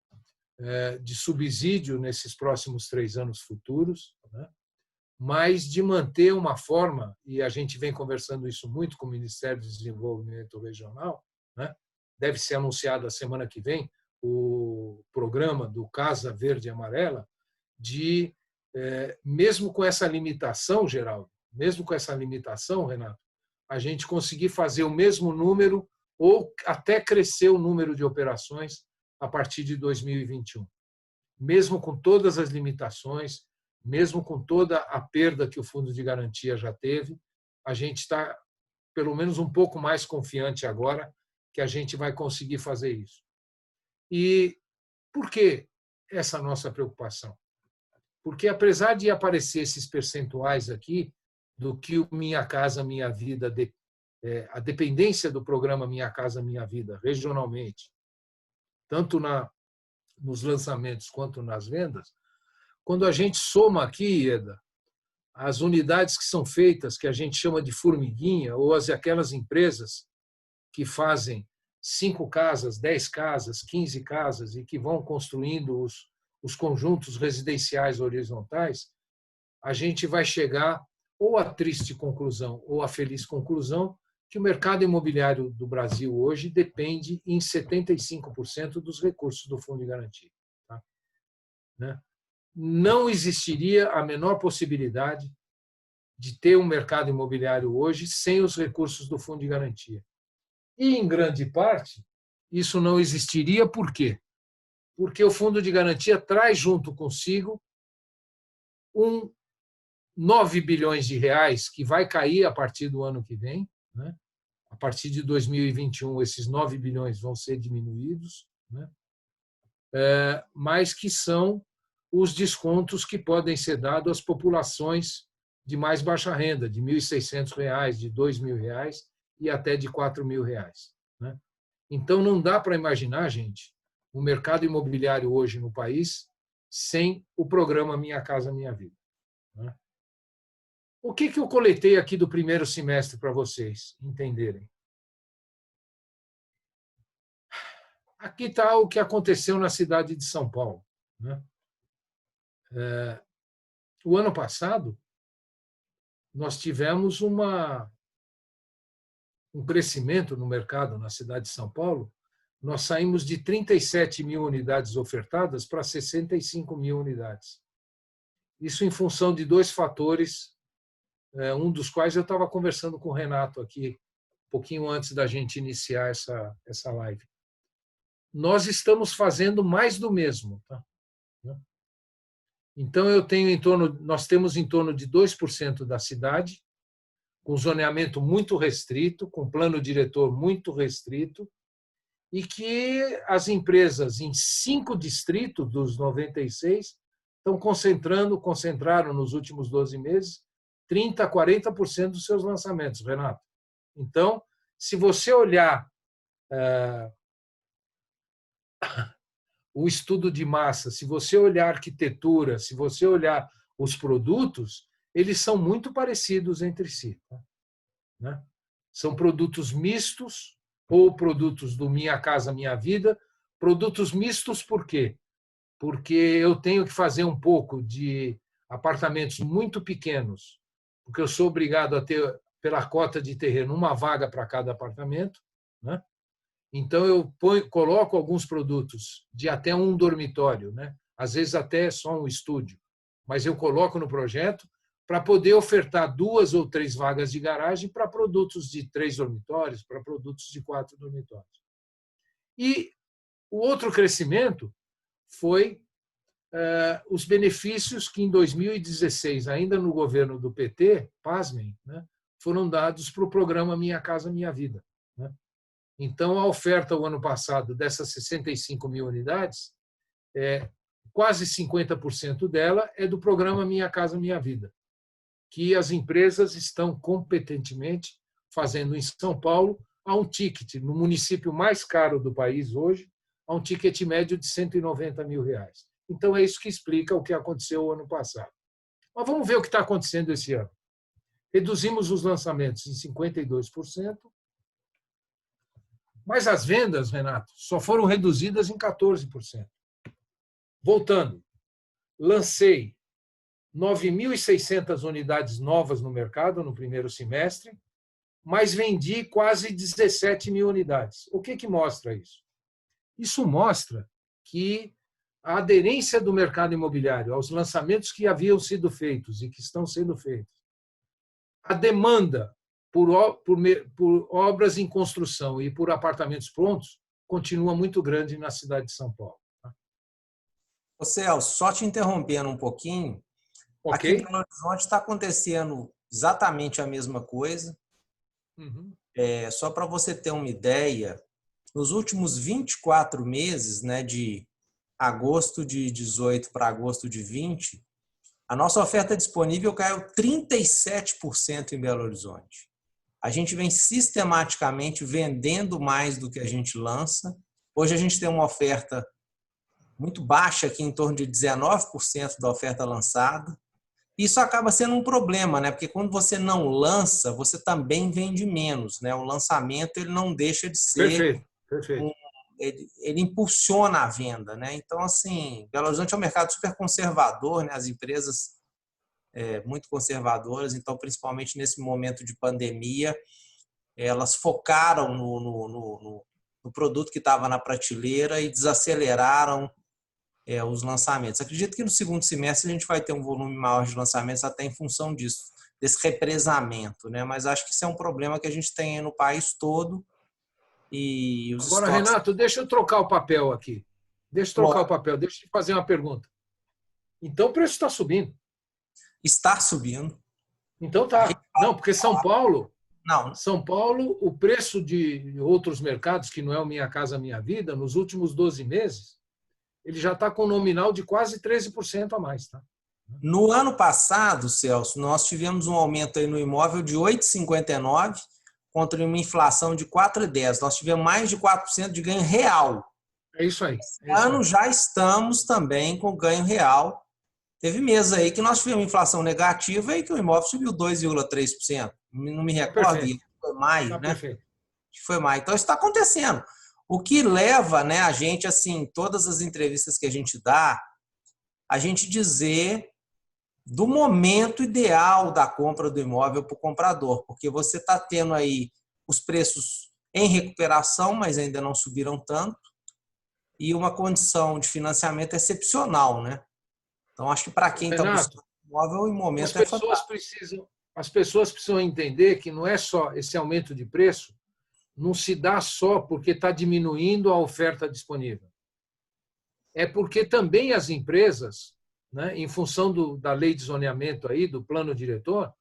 Speaker 4: de subsídio nesses próximos 3 anos futuros, né? Mas de manter uma forma, e a gente vem conversando isso muito com o Ministério do Desenvolvimento Regional, né? Deve ser anunciado a semana que vem o programa do Casa Verde e Amarela, de, mesmo com essa limitação, Geraldo, mesmo com essa limitação, Renato, a gente conseguir fazer o mesmo número ou até crescer o número de operações a partir de 2021. Mesmo com todas as limitações, mesmo com toda a perda que o Fundo de Garantia já teve, a gente está, pelo menos, um pouco mais confiante agora que a gente vai conseguir fazer isso. E por que essa nossa preocupação? Porque, apesar de aparecer esses percentuais aqui, do que o Minha Casa Minha Vida, a dependência do programa Minha Casa Minha Vida regionalmente, tanto nos lançamentos quanto nas vendas, quando a gente soma aqui, Ieda, as unidades que são feitas, que a gente chama de formiguinha, ou aquelas empresas que fazem 5 casas, 10 casas, 15 casas e que vão construindo os conjuntos residenciais horizontais, a gente vai chegar ou a triste conclusão ou a feliz conclusão que o mercado imobiliário do Brasil hoje depende em 75% dos recursos do Fundo de Garantia. Tá? Né? Não existiria a menor possibilidade de ter um mercado imobiliário hoje sem os recursos do Fundo de Garantia. E, em grande parte, isso não existiria por quê? Porque o Fundo de Garantia traz junto consigo 9 bilhões de reais que vai cair a partir do ano que vem. Né? A partir de 2021, esses 9 bilhões vão ser diminuídos, né? Mas que são os descontos que podem ser dados às populações de mais baixa renda, de R$ 1.600, de R$ 2.000 e até de R$ 4.000. Né? Então, não dá para imaginar, gente, o mercado imobiliário hoje no país sem o programa Minha Casa Minha Vida. Né? O que eu coletei aqui do primeiro semestre para vocês entenderem? Aqui está o que aconteceu na cidade de São Paulo. Né? O ano passado, nós tivemos um crescimento no mercado na cidade de São Paulo. Nós saímos de 37 mil unidades ofertadas para 65 mil unidades. Isso em função de dois fatores, um dos quais eu estava conversando com o Renato aqui, um pouquinho antes da gente iniciar essa live. Nós estamos fazendo mais do mesmo. Tá? Então, nós temos em torno de 2% da cidade, com zoneamento muito restrito, com plano diretor muito restrito, e que as empresas em 5 distritos dos 96 concentraram nos últimos 12 meses 30% a 40% dos seus lançamentos, Renato. Então, se você olhar o estudo de massa, se você olhar a arquitetura, se você olhar os produtos, eles são muito parecidos entre si. Né? São produtos mistos ou produtos do Minha Casa Minha Vida. Produtos mistos por quê? Porque eu tenho que fazer um pouco de apartamentos muito pequenos, porque eu sou obrigado a ter, pela cota de terreno, uma vaga para cada apartamento. Né? Então, eu coloco alguns produtos de até um dormitório, né? Às vezes até só um estúdio, mas eu coloco no projeto para poder ofertar 2 ou 3 vagas de garagem para produtos de 3 dormitórios, para produtos de 4 dormitórios. E o outro crescimento foi os benefícios que, em 2016, ainda no governo do PT, pasmem, né, foram dados para o programa Minha Casa Minha Vida. Né? Então, a oferta o ano passado dessas 65 mil unidades, quase 50% dela é do programa Minha Casa Minha Vida, que as empresas estão competentemente fazendo em São Paulo a um ticket, no município mais caro do país hoje, a um ticket médio de R$ 190 mil. Então, é isso que explica o que aconteceu o ano passado. Mas vamos ver o que está acontecendo esse ano. Reduzimos os lançamentos em 52%, mas as vendas, Renato, só foram reduzidas em 14%. Voltando, lancei 9.600 unidades novas no mercado no primeiro semestre, mas vendi quase 17 mil unidades. O que mostra isso? Isso mostra que a aderência do mercado imobiliário aos lançamentos que haviam sido feitos e que estão sendo feitos, a demanda por obras em construção e por apartamentos prontos continua muito grande na cidade de São Paulo.
Speaker 3: Ô Celso, só te interrompendo um pouquinho,
Speaker 4: okay.
Speaker 3: Aqui em Belo Horizonte está acontecendo exatamente a mesma coisa.
Speaker 4: Uhum.
Speaker 3: Só para você ter uma ideia, nos últimos 24 meses, né, de agosto de 18 para agosto de 20, a nossa oferta disponível caiu 37% em Belo Horizonte. A gente vem sistematicamente vendendo mais do que a gente lança. Hoje a gente tem uma oferta muito baixa, aqui em torno de 19% da oferta lançada. Isso acaba sendo um problema, né? Porque quando você não lança, você também vende menos, né? O lançamento ele não deixa de ser...
Speaker 4: Perfeito.
Speaker 3: Ele impulsiona a venda, né? Então, assim, Belo Horizonte é um mercado super conservador, né? As empresas muito conservadoras, então, principalmente nesse momento de pandemia, elas focaram no produto que estava na prateleira e desaceleraram os lançamentos. Acredito que no segundo semestre a gente vai ter um volume maior de lançamentos até em função disso, desse represamento, né? Mas acho que isso é um problema que a gente tem no país todo. E os
Speaker 4: Agora,
Speaker 3: estoques...
Speaker 4: Renato, deixa eu trocar o papel aqui. Deixa eu trocar o papel, deixa eu te fazer uma pergunta. Então o preço está subindo.
Speaker 3: Está subindo.
Speaker 4: Então tá. Não, porque São Paulo,
Speaker 3: não.
Speaker 4: O preço de outros mercados, que não é o Minha Casa Minha Vida, nos últimos 12 meses, ele já está com nominal de quase 13% a mais. Tá?
Speaker 3: No ano passado, Celso, nós tivemos um aumento aí no imóvel de 8,59 contra uma inflação de 4,10. Nós tivemos mais de 4% de ganho real.
Speaker 4: É isso aí.
Speaker 3: Esse ano já estamos também com ganho real. Teve meses aí que nós tivemos inflação negativa e que o imóvel subiu 2,3%. Não me recordo, foi maio, né?
Speaker 4: Perfeito.
Speaker 3: Foi maio. Então, isso está acontecendo. O que leva, né, a gente, assim, todas as entrevistas que a gente dá, a gente dizer do momento ideal da compra do imóvel para o comprador, porque você está tendo aí os preços em recuperação, mas ainda não subiram tanto, e uma condição de financiamento excepcional, né? Então, acho que para quem está buscando imóvel, o momento é fantástico.
Speaker 4: As pessoas precisam entender que não é só esse aumento de preço, não se dá só porque está diminuindo a oferta disponível. É porque também as empresas, né, em função da lei de zoneamento, aí, do plano diretor,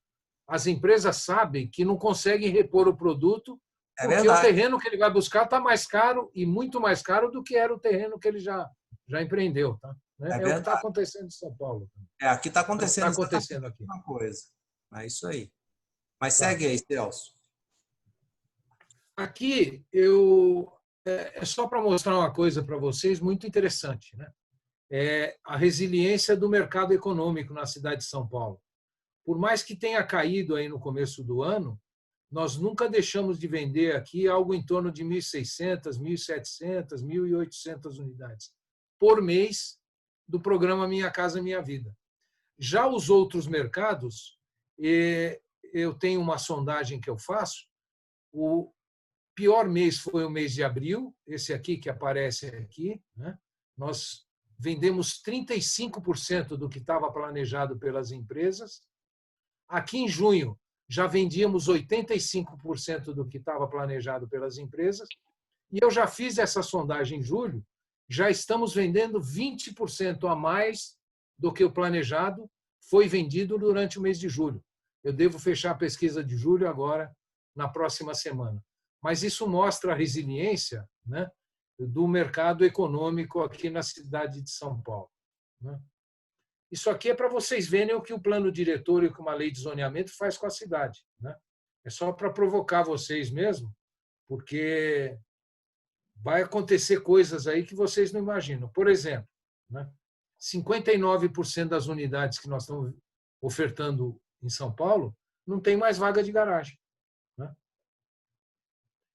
Speaker 4: as empresas sabem que não conseguem repor o produto porque o terreno que ele vai buscar está mais caro e muito mais caro do que era o terreno que ele já empreendeu. Tá? É o que está acontecendo em São Paulo.
Speaker 3: Aqui está acontecendo,
Speaker 4: aqui.
Speaker 3: Uma coisa. É isso aí. Mas segue aí, Celso.
Speaker 4: Aqui, é só para mostrar uma coisa para vocês muito interessante, né? É a resiliência do mercado econômico na cidade de São Paulo. Por mais que tenha caído aí no começo do ano, nós nunca deixamos de vender aqui algo em torno de 1.600, 1.700, 1.800 unidades por mês do programa Minha Casa Minha Vida. Já os outros mercados, eu tenho uma sondagem que eu faço, o pior mês foi o mês de abril, esse aqui que aparece aqui, né? Nós vendemos 35% do que estava planejado pelas empresas. Aqui em junho, já vendíamos 85% do que estava planejado pelas empresas. E eu já fiz essa sondagem em julho, já estamos vendendo 20% a mais do que o planejado foi vendido durante o mês de julho. Eu devo fechar a pesquisa de julho agora, na próxima semana. Mas isso mostra a resiliência, né, do mercado econômico aqui na cidade de São Paulo. Né? Isso aqui é para vocês verem o que o plano diretor e o que uma lei de zoneamento faz com a cidade. Né? É só para provocar vocês mesmo, porque vai acontecer coisas aí que vocês não imaginam. Por exemplo, né, 59% das unidades que nós estamos ofertando em São Paulo não tem mais vaga de garagem. Né?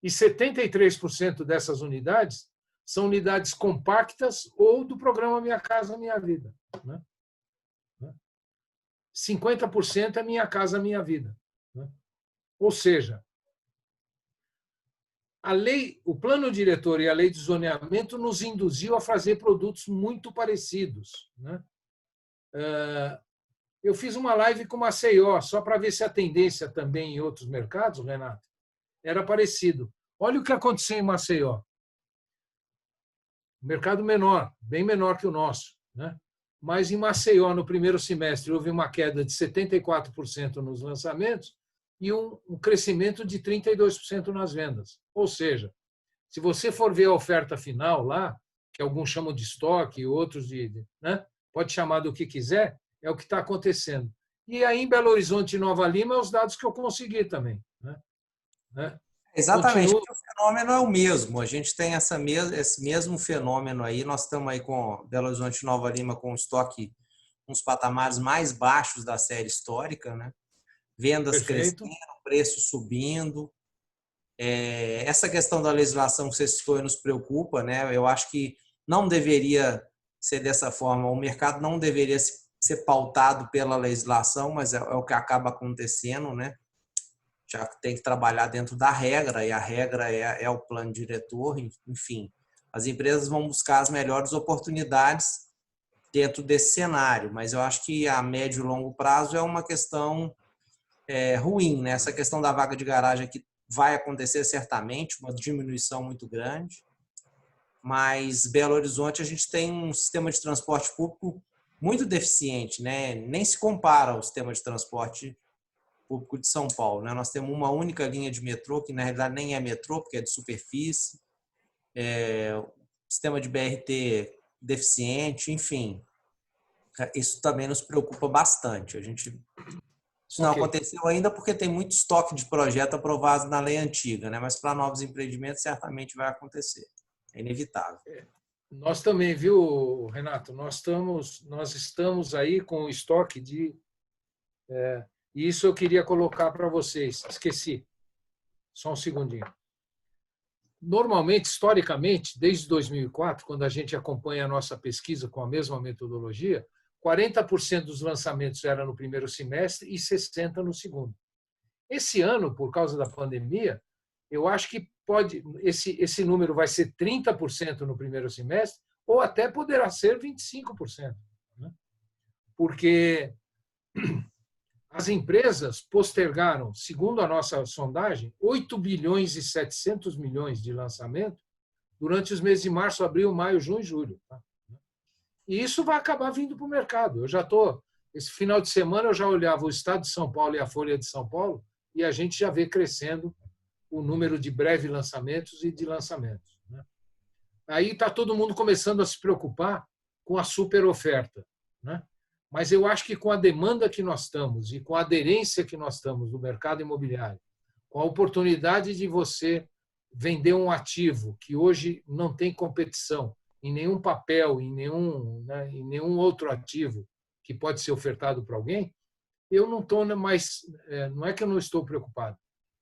Speaker 4: E 73% dessas unidades são unidades compactas ou do programa Minha Casa Minha Vida. Né? 50% é Minha Casa Minha Vida. Né? Ou seja, o plano diretor e a lei de zoneamento nos induziu a fazer produtos muito parecidos. Né? Eu fiz uma live com Maceió, só para ver se a tendência também em outros mercados, Renato, era parecido. Olha o que aconteceu em Maceió. Mercado menor, bem menor que o nosso. Né? Mas em Maceió, no primeiro semestre, houve uma queda de 74% nos lançamentos e um crescimento de 32% nas vendas. Ou seja, se você for ver a oferta final lá, que alguns chamam de estoque, outros né? Pode chamar do que quiser, é o que está acontecendo. E aí, em Belo Horizonte e Nova Lima, os dados que eu consegui também. Né?
Speaker 3: Exatamente, o fenômeno é o mesmo. A gente tem esse mesmo fenômeno aí. Nós estamos aí com Belo Horizonte e Nova Lima com estoque uns patamares mais baixos da série histórica, né? Vendas crescendo, preço subindo. Essa questão da legislação que você citou nos preocupa, né? Eu acho que não deveria ser dessa forma. O mercado não deveria se ser pautado pela legislação, mas é o que acaba acontecendo, né? Já tem que trabalhar dentro da regra, e a regra é o plano diretor, enfim. As empresas vão buscar as melhores oportunidades dentro desse cenário, mas eu acho que a médio e longo prazo é uma questão ruim, né? Essa questão da vaga de garagem aqui vai acontecer certamente, uma diminuição muito grande, mas Belo Horizonte a gente tem um sistema de transporte público muito deficiente, né? Nem se compara ao sistema de transporte público de São Paulo, né? Nós temos uma única linha de metrô, que na realidade nem é metrô, porque é de superfície, o sistema de BRT deficiente, enfim. Isso também nos preocupa bastante. Isso não aconteceu ainda porque tem muito estoque de projeto aprovado na lei antiga, né? Mas para novos empreendimentos certamente vai acontecer. É inevitável.
Speaker 4: Nós também, viu, Renato? Nós estamos aí com o estoque de... E isso eu queria colocar para vocês. Esqueci. Só um segundinho. Normalmente, historicamente, desde 2004, quando a gente acompanha a nossa pesquisa com a mesma metodologia, 40% dos lançamentos era no primeiro semestre e 60% no segundo. Esse ano, por causa da pandemia, eu acho que esse número vai ser 30% no primeiro semestre ou até poderá ser 25%. Né? Porque as empresas postergaram, segundo a nossa sondagem, 8 bilhões e 700 milhões de lançamento durante os meses de março, abril, maio, junho e julho. Tá? E isso vai acabar vindo para o mercado. Esse final de semana eu já olhava o Estado de São Paulo e a Folha de São Paulo e a gente já vê crescendo o número de breves lançamentos e de lançamentos. Né? Aí está todo mundo começando a se preocupar com a super oferta. Né? Mas eu acho que com a demanda que nós estamos e com a aderência que nós estamos no mercado imobiliário, com a oportunidade de você vender um ativo que hoje não tem competição em nenhum papel, em nenhum outro ativo que pode ser ofertado para alguém, eu não estou mais... Não é que eu não estou preocupado.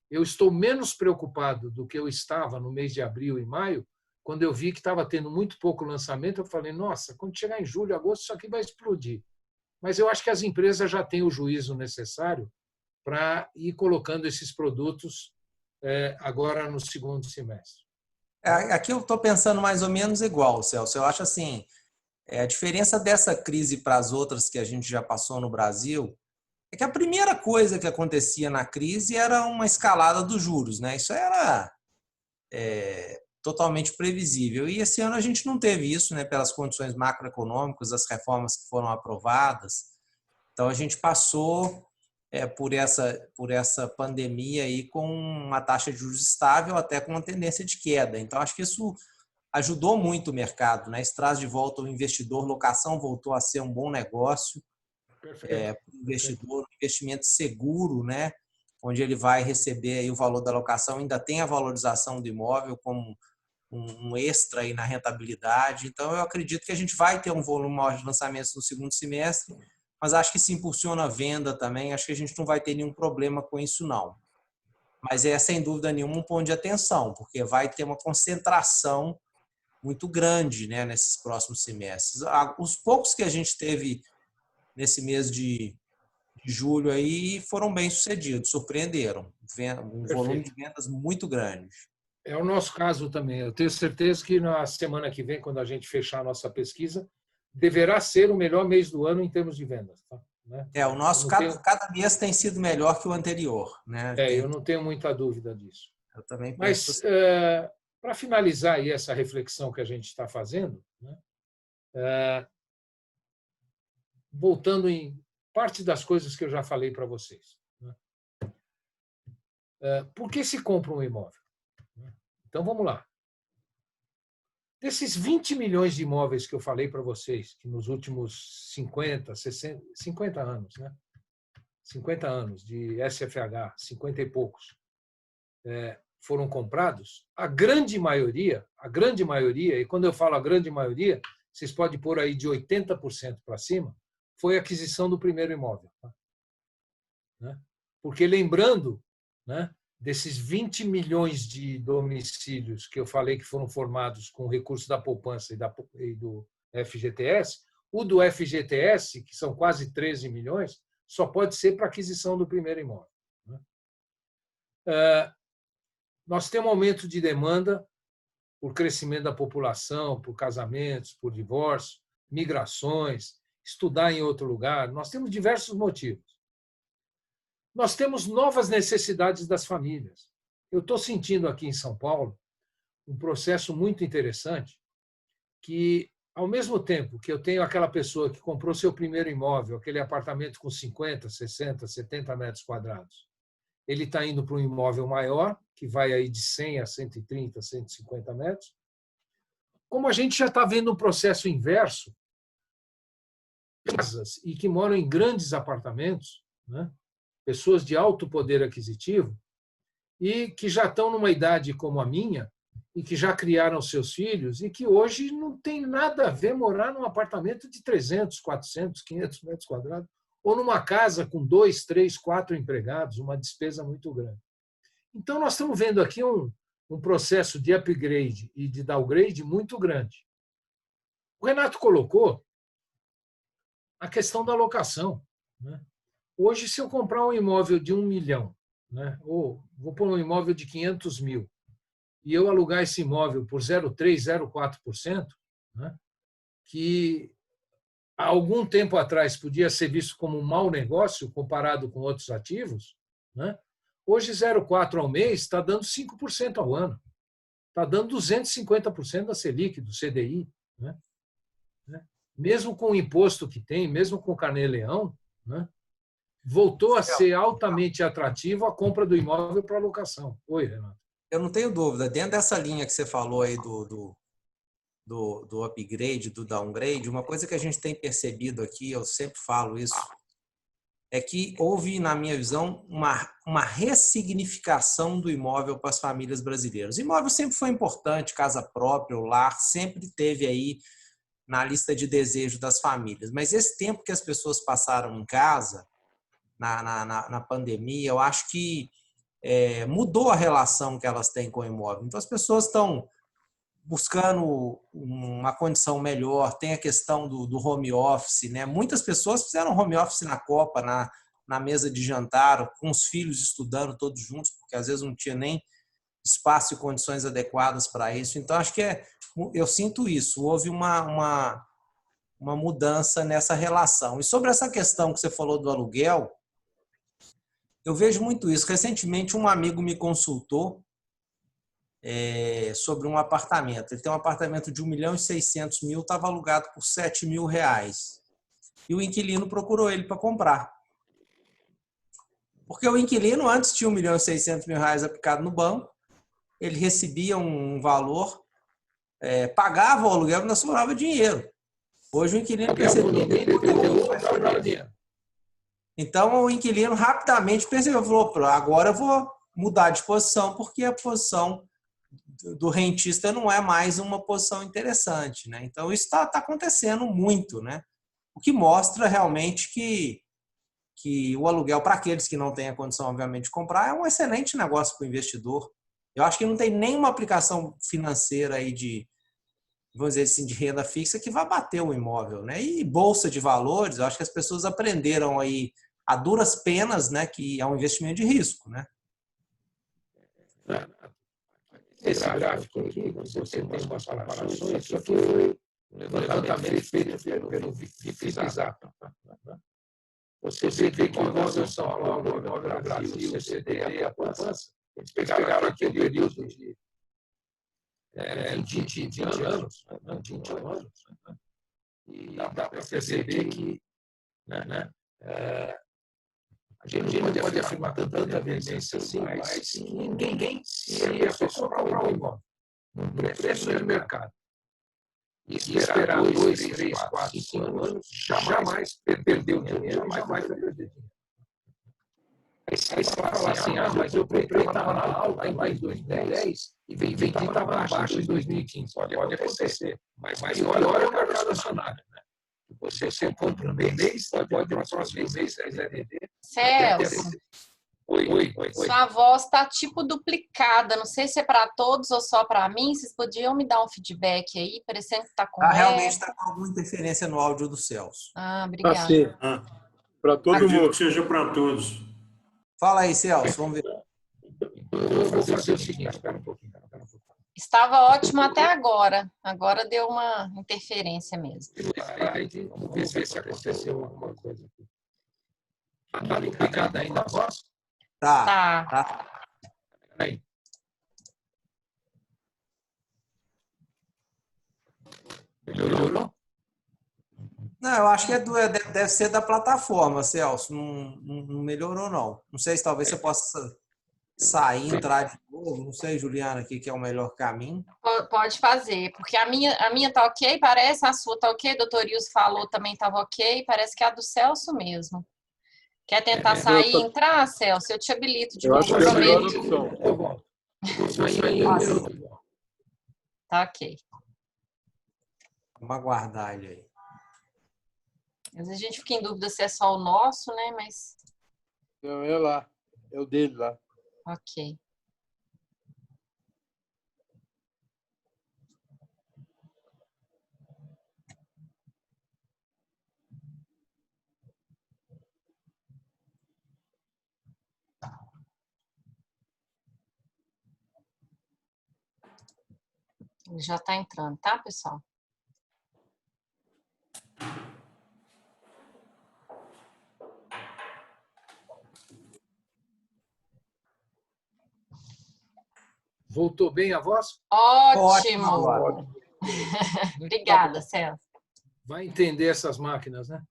Speaker 4: Eu estou menos preocupado do que eu estava no mês de abril e maio, quando eu vi que estava tendo muito pouco lançamento. Eu falei, nossa, quando chegar em julho, agosto, isso aqui vai explodir. Mas eu acho que as empresas já têm o juízo necessário para ir colocando esses produtos agora no segundo semestre.
Speaker 3: Aqui eu estou pensando mais ou menos igual, Celso. Eu acho assim, a diferença dessa crise para as outras que a gente já passou no Brasil é que a primeira coisa que acontecia na crise era uma escalada dos juros, né? Isso era totalmente previsível. E esse ano a gente não teve isso, né? Pelas condições macroeconômicas, as reformas que foram aprovadas. Então a gente passou por essa pandemia aí com uma taxa de juros estável, até com uma tendência de queda. Então acho que isso ajudou muito o mercado, né? Isso traz de volta o investidor, locação voltou a ser um bom negócio. Para o investidor, um investimento seguro, né? Onde ele vai receber aí o valor da locação, ainda tem a valorização do imóvel como um extra aí na rentabilidade. Então, eu acredito que a gente vai ter um volume maior de lançamentos no segundo semestre, mas acho que se impulsiona a venda também, acho que a gente não vai ter nenhum problema com isso, não. Mas é, sem dúvida nenhuma, um ponto de atenção, porque vai ter uma concentração muito grande, né, nesses próximos semestres. Os poucos que a gente teve nesse mês de julho aí foram bem sucedidos, surpreenderam. Um volume de vendas muito grande.
Speaker 4: É o nosso caso também. Eu tenho certeza que na semana que vem, quando a gente fechar a nossa pesquisa, deverá ser o melhor mês do ano em termos de vendas. Tá? Né?
Speaker 3: O nosso cada mês tem sido melhor que o anterior. Né?
Speaker 4: Eu não tenho muita dúvida disso.
Speaker 3: Eu também penso.
Speaker 4: Mas, para finalizar aí essa reflexão que a gente está fazendo, né? Voltando em parte das coisas que eu já falei para vocês. Né? Por que se compra um imóvel? Então, vamos lá. Desses 20 milhões de imóveis que eu falei para vocês, que nos últimos 50 anos, né? 50 anos de SFH, 50 e poucos, foram comprados, a grande maioria, e quando eu falo a grande maioria, vocês podem pôr aí de 80% para cima, foi a aquisição do primeiro imóvel. Tá? Né? Porque lembrando, né, desses 20 milhões de domicílios que eu falei que foram formados com recursos da poupança e do FGTS, O do FGTS, que são quase 13 milhões, só pode ser para aquisição do primeiro imóvel. Nós temos um aumento de demanda por crescimento da população, por casamentos, por divórcio, migrações, estudar em outro lugar. Nós temos diversos motivos. Nós temos novas necessidades das famílias. Eu estou sentindo aqui em São Paulo um processo muito interessante que, ao mesmo tempo que eu tenho aquela pessoa que comprou seu primeiro imóvel, aquele apartamento com 50, 60, 70 metros quadrados, ele está indo para um imóvel maior, que vai aí de 100 a 130, 150 metros. Como a gente já está vendo um processo inverso, casas e que moram em grandes apartamentos, né? Pessoas de alto poder aquisitivo, e que já estão numa idade como a minha, e que já criaram seus filhos, e que hoje não tem nada a ver morar num apartamento de 300, 400, 500 metros quadrados, ou numa casa com 2, 3, 4 empregados, uma despesa muito grande. Então, nós estamos vendo aqui um processo de upgrade e de downgrade muito grande. O Renato colocou a questão da locação, né? Hoje, se eu comprar um imóvel de 1 milhão, né, ou vou pôr um imóvel de 500 mil, e eu alugar esse imóvel por 0,3%, 0,4%, né, que há algum tempo atrás podia ser visto como um mau negócio comparado com outros ativos, né, hoje 0,4% ao mês está dando 5% ao ano. Está dando 250% da Selic, do CDI. Né? Mesmo com o imposto que tem, mesmo com o Carnê-Leão, né, voltou a ser altamente atrativo a compra do imóvel para locação. Oi, Renato.
Speaker 3: Eu não tenho dúvida. Dentro dessa linha que você falou aí do upgrade, do downgrade, uma coisa que a gente tem percebido aqui, eu sempre falo isso, é que houve, na minha visão, uma ressignificação do imóvel para as famílias brasileiras. O imóvel sempre foi importante, casa própria, o lar, sempre teve aí na lista de desejos das famílias. Mas esse tempo que as pessoas passaram em casa, na pandemia, eu acho que mudou a relação que elas têm com o imóvel. Então, as pessoas estão buscando uma condição melhor, tem a questão do home office, né? Muitas pessoas fizeram home office na Copa, na mesa de jantar, com os filhos estudando todos juntos, porque às vezes não tinha nem espaço e condições adequadas para isso. Então, acho que eu sinto isso, houve uma mudança nessa relação. E sobre essa questão que você falou do aluguel, eu vejo muito isso. Recentemente, um amigo me consultou sobre um apartamento. Ele tem um apartamento de 1.600.000, estava alugado por R$7 mil. E o inquilino procurou ele para comprar. Porque o inquilino antes tinha R$1.600.000 aplicado no banco, ele recebia um valor, pagava o aluguel e não sobrava dinheiro. Hoje o inquilino percebeu dinheiro. Então, o inquilino rapidamente percebeu, falou, agora eu vou mudar de posição, porque a posição do rentista não é mais uma posição interessante, né? Então, isso está acontecendo muito, né? O que mostra realmente que o aluguel, para aqueles que não têm a condição, obviamente, de comprar, é um excelente negócio para o investidor. Eu acho que não tem nenhuma aplicação financeira aí vamos dizer assim, de renda fixa que vai bater o imóvel, né? E bolsa de valores, eu acho que as pessoas aprenderam aí a duras penas, né, que é um investimento de risco, né?
Speaker 5: Esse gráfico aqui, você tem umas comparações, isso aqui foi um levantamento feito pelo Visap. Você vê que o imóvel São Paulo, o imóvel Brasil, o CDE, a poupança, eles pegaram aqui o período de 20 anos, e dá para perceber que a gente não pode afirmar tanta tendência assim, mas ninguém se a pessoa comprar um imóvel no preço de mercado e esperar 2, 3, 4, 5 anos, jamais perdeu dinheiro, jamais perdeu dinheiro. Aí você fala assim, mas eu comprei, estava na alta lá em 2010 e vendi, estava abaixo em 2015. Pode acontecer, mas olha o mercado acionário, né? Você compra um mês, pode no próximo mês vender.
Speaker 1: Celso,
Speaker 5: Oi.
Speaker 1: Sua voz está tipo duplicada. Não sei se é para todos ou só para mim. Vocês podiam me dar um feedback aí, parecendo que está com
Speaker 3: Realmente
Speaker 1: eco.
Speaker 3: está com alguma interferência no áudio do Celso.
Speaker 1: Ah,
Speaker 2: Tá
Speaker 1: obrigada.
Speaker 2: sim, para todo
Speaker 6: Acredito
Speaker 2: mundo.
Speaker 6: que seja para todos.
Speaker 3: Fala aí, Celso, vamos ver.
Speaker 5: Eu vou fazer o seguinte, espera um pouquinho.
Speaker 1: Estava ótimo até agora. Agora deu uma interferência mesmo.
Speaker 5: Vamos ver se aconteceu alguma coisa aqui. Está ligada ainda a voz?
Speaker 1: Tá.
Speaker 5: Aí. Melhorou?
Speaker 3: Não, eu acho que deve ser da plataforma, Celso. Não melhorou, não. Não sei se talvez você possa sair, entrar de novo. Não sei, Juliana, aqui que é o melhor caminho.
Speaker 1: Pode fazer, porque a minha tá ok, parece, a sua tá ok, o doutor Ilso falou também estava ok, parece que é a do Celso mesmo. Quer tentar sair e entrar, Celso? Eu te habilito de
Speaker 2: Eu
Speaker 1: novo,
Speaker 2: acho que é a melhor
Speaker 1: prometo.
Speaker 2: opção.
Speaker 5: Eu volto.
Speaker 1: Tá ok.
Speaker 3: Vamos aguardar ele aí.
Speaker 1: Às vezes a gente fica em dúvida se é só o nosso, né? Mas
Speaker 2: Não, é lá. É o dele lá.
Speaker 1: ok. Ele já está entrando, tá, pessoal?
Speaker 4: Voltou bem a voz?
Speaker 1: Ótimo!
Speaker 3: Ótimo.
Speaker 1: Obrigada, Celso.
Speaker 4: Vai entender essas máquinas, né?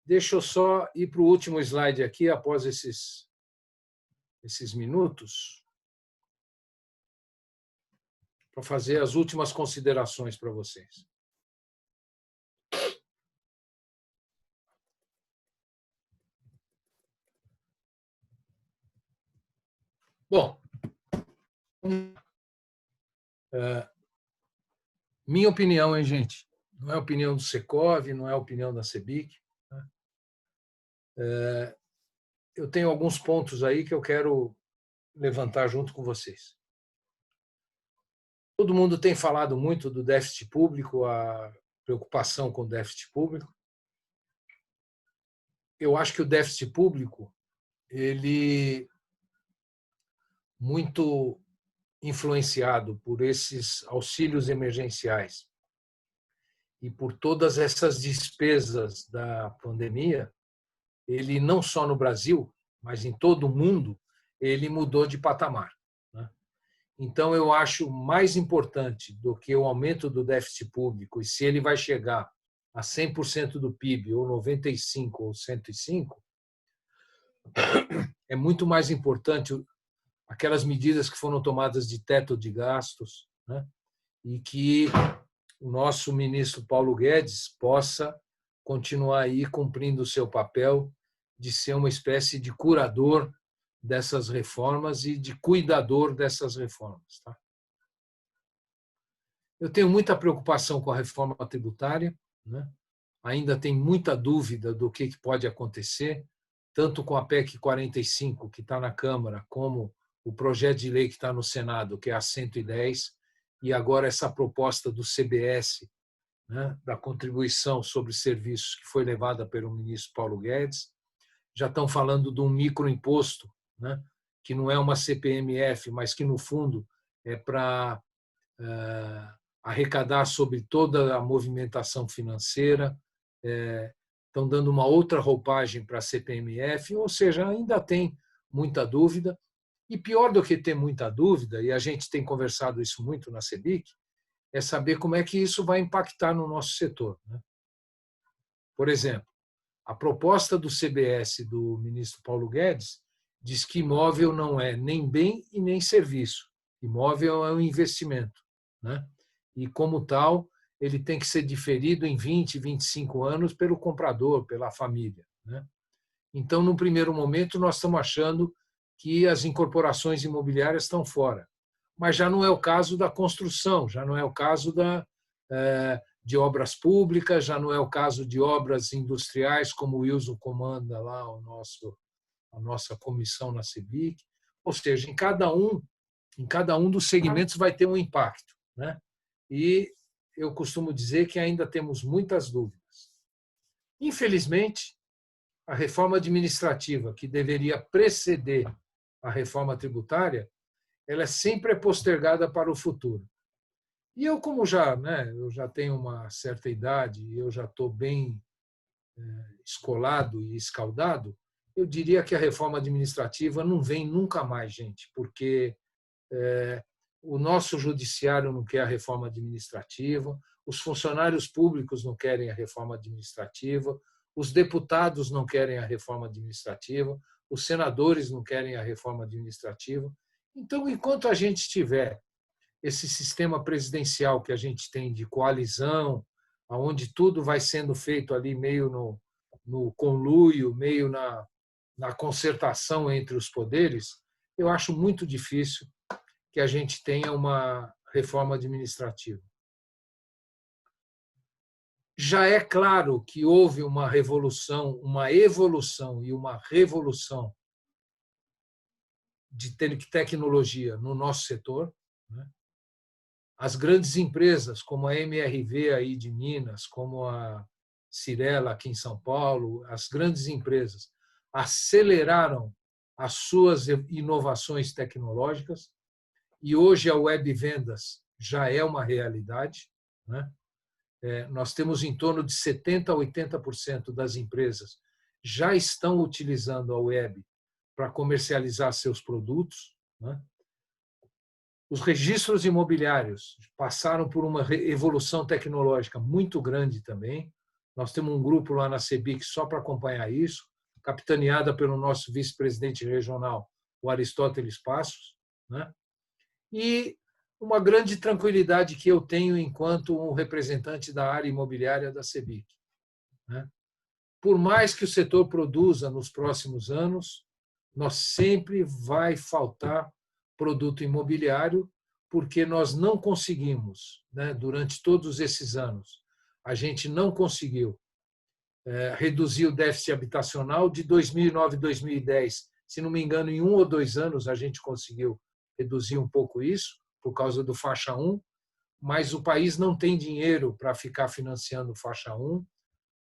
Speaker 4: Deixa eu só ir para o último slide aqui, após esses minutos, para fazer as últimas considerações para vocês. Bom, minha opinião, hein, gente? Não é a opinião do Secov, não é a opinião da CEBIC. Né? Eu tenho alguns pontos aí que eu quero levantar junto com vocês. Todo mundo tem falado muito do déficit público, a preocupação com o déficit público. Eu acho que o déficit público, ele muito influenciado por esses auxílios emergenciais e por todas essas despesas da pandemia, ele não só no Brasil, mas em todo o mundo, ele mudou de patamar. Né? Então, eu acho mais importante do que o aumento do déficit público, e se ele vai chegar a 100% do PIB, ou 95% ou 105%, é muito mais importante aquelas medidas que foram tomadas de teto de gastos, né? E que o nosso ministro Paulo Guedes possa continuar aí cumprindo o seu papel de ser uma espécie de curador dessas reformas e de cuidador dessas reformas. Tá? Eu tenho muita preocupação com a reforma tributária, né? Ainda tem muita dúvida do que pode acontecer, tanto com a PEC 45, que está na Câmara, como o projeto de lei que está no Senado, que é a 110, e agora essa proposta do CBS, né, da contribuição sobre serviços, que foi levada pelo ministro Paulo Guedes. Já estão falando de um microimposto, né, que não é uma CPMF, mas que, no fundo, é para arrecadar sobre toda a movimentação financeira. Estão dando uma outra roupagem para a CPMF, ou seja, ainda tem muita dúvida. E pior do que ter muita dúvida, e a gente tem conversado isso muito na CEBIC, é saber como é que isso vai impactar no nosso setor. Né? Por exemplo, a proposta do CBS do ministro Paulo Guedes diz que imóvel não é nem bem e nem serviço. Imóvel é um investimento. Né? E, como tal, ele tem que ser diferido em 20, 25 anos pelo comprador, pela família. Né? Então, no primeiro momento, nós estamos achando que as incorporações imobiliárias estão fora. Mas já não é o caso da construção, já não é o caso de obras públicas, já não é o caso de obras industriais, como o Wilson comanda lá a nossa comissão na CEBIC. Ou seja, em cada um dos segmentos vai ter um impacto, né? E eu costumo dizer que ainda temos muitas dúvidas. Infelizmente, a reforma administrativa, que deveria preceder a reforma tributária, ela sempre é postergada para o futuro. E eu, como eu já tenho uma certa idade e eu já estou bem escolado e escaldado, eu diria que a reforma administrativa não vem nunca mais, gente, porque o nosso judiciário não quer a reforma administrativa, os funcionários públicos não querem a reforma administrativa, os deputados não querem a reforma administrativa, os senadores não querem a reforma administrativa. Então, enquanto a gente tiver esse sistema presidencial que a gente tem de coalizão, onde tudo vai sendo feito ali meio no conluio, meio na concertação entre os poderes, eu acho muito difícil que a gente tenha uma reforma administrativa. Já é claro que houve uma revolução, uma evolução e uma revolução de tecnologia no nosso setor, né? As grandes empresas, como a MRV aí de Minas, como a Cirela aqui em São Paulo, as grandes empresas aceleraram as suas inovações tecnológicas e hoje a web vendas já é uma realidade, né? Nós temos em torno de 70% a 80% das empresas já estão utilizando a web para comercializar seus produtos, né? Os registros imobiliários passaram por uma evolução tecnológica muito grande também. Nós temos um grupo lá na CEBIC só para acompanhar isso, capitaneada pelo nosso vice-presidente regional, o Aristóteles Passos, né? E uma grande tranquilidade que eu tenho enquanto um representante da área imobiliária da CEBIC, né? Por mais que o setor produza nos próximos anos, nós sempre vai faltar produto imobiliário, porque nós não conseguimos, né, durante todos esses anos, a gente não conseguiu reduzir o déficit habitacional de 2009 a 2010. Se não me engano, em 1 ou 2 anos a gente conseguiu reduzir um pouco isso, por causa do faixa 1, mas o país não tem dinheiro para ficar financiando faixa 1,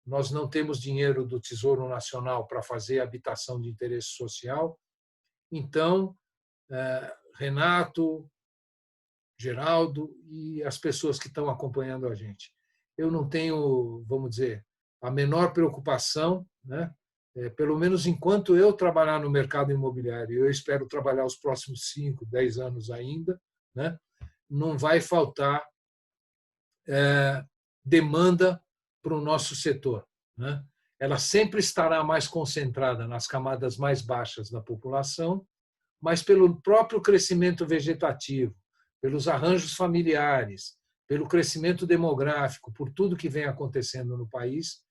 Speaker 4: nós não temos dinheiro do Tesouro Nacional para fazer habitação de interesse social. Então, Renato, Geraldo e as pessoas que estão acompanhando a gente, eu não tenho, vamos dizer, a menor preocupação, né? Pelo menos enquanto eu trabalhar no mercado imobiliário, eu espero trabalhar os próximos 5, 10 anos ainda, né? Não vai faltar demanda para o nosso setor, né? Ela sempre estará mais concentrada nas camadas mais baixas da população, mas pelo próprio crescimento vegetativo, pelos arranjos familiares, pelo crescimento demográfico, por tudo que vem acontecendo no país,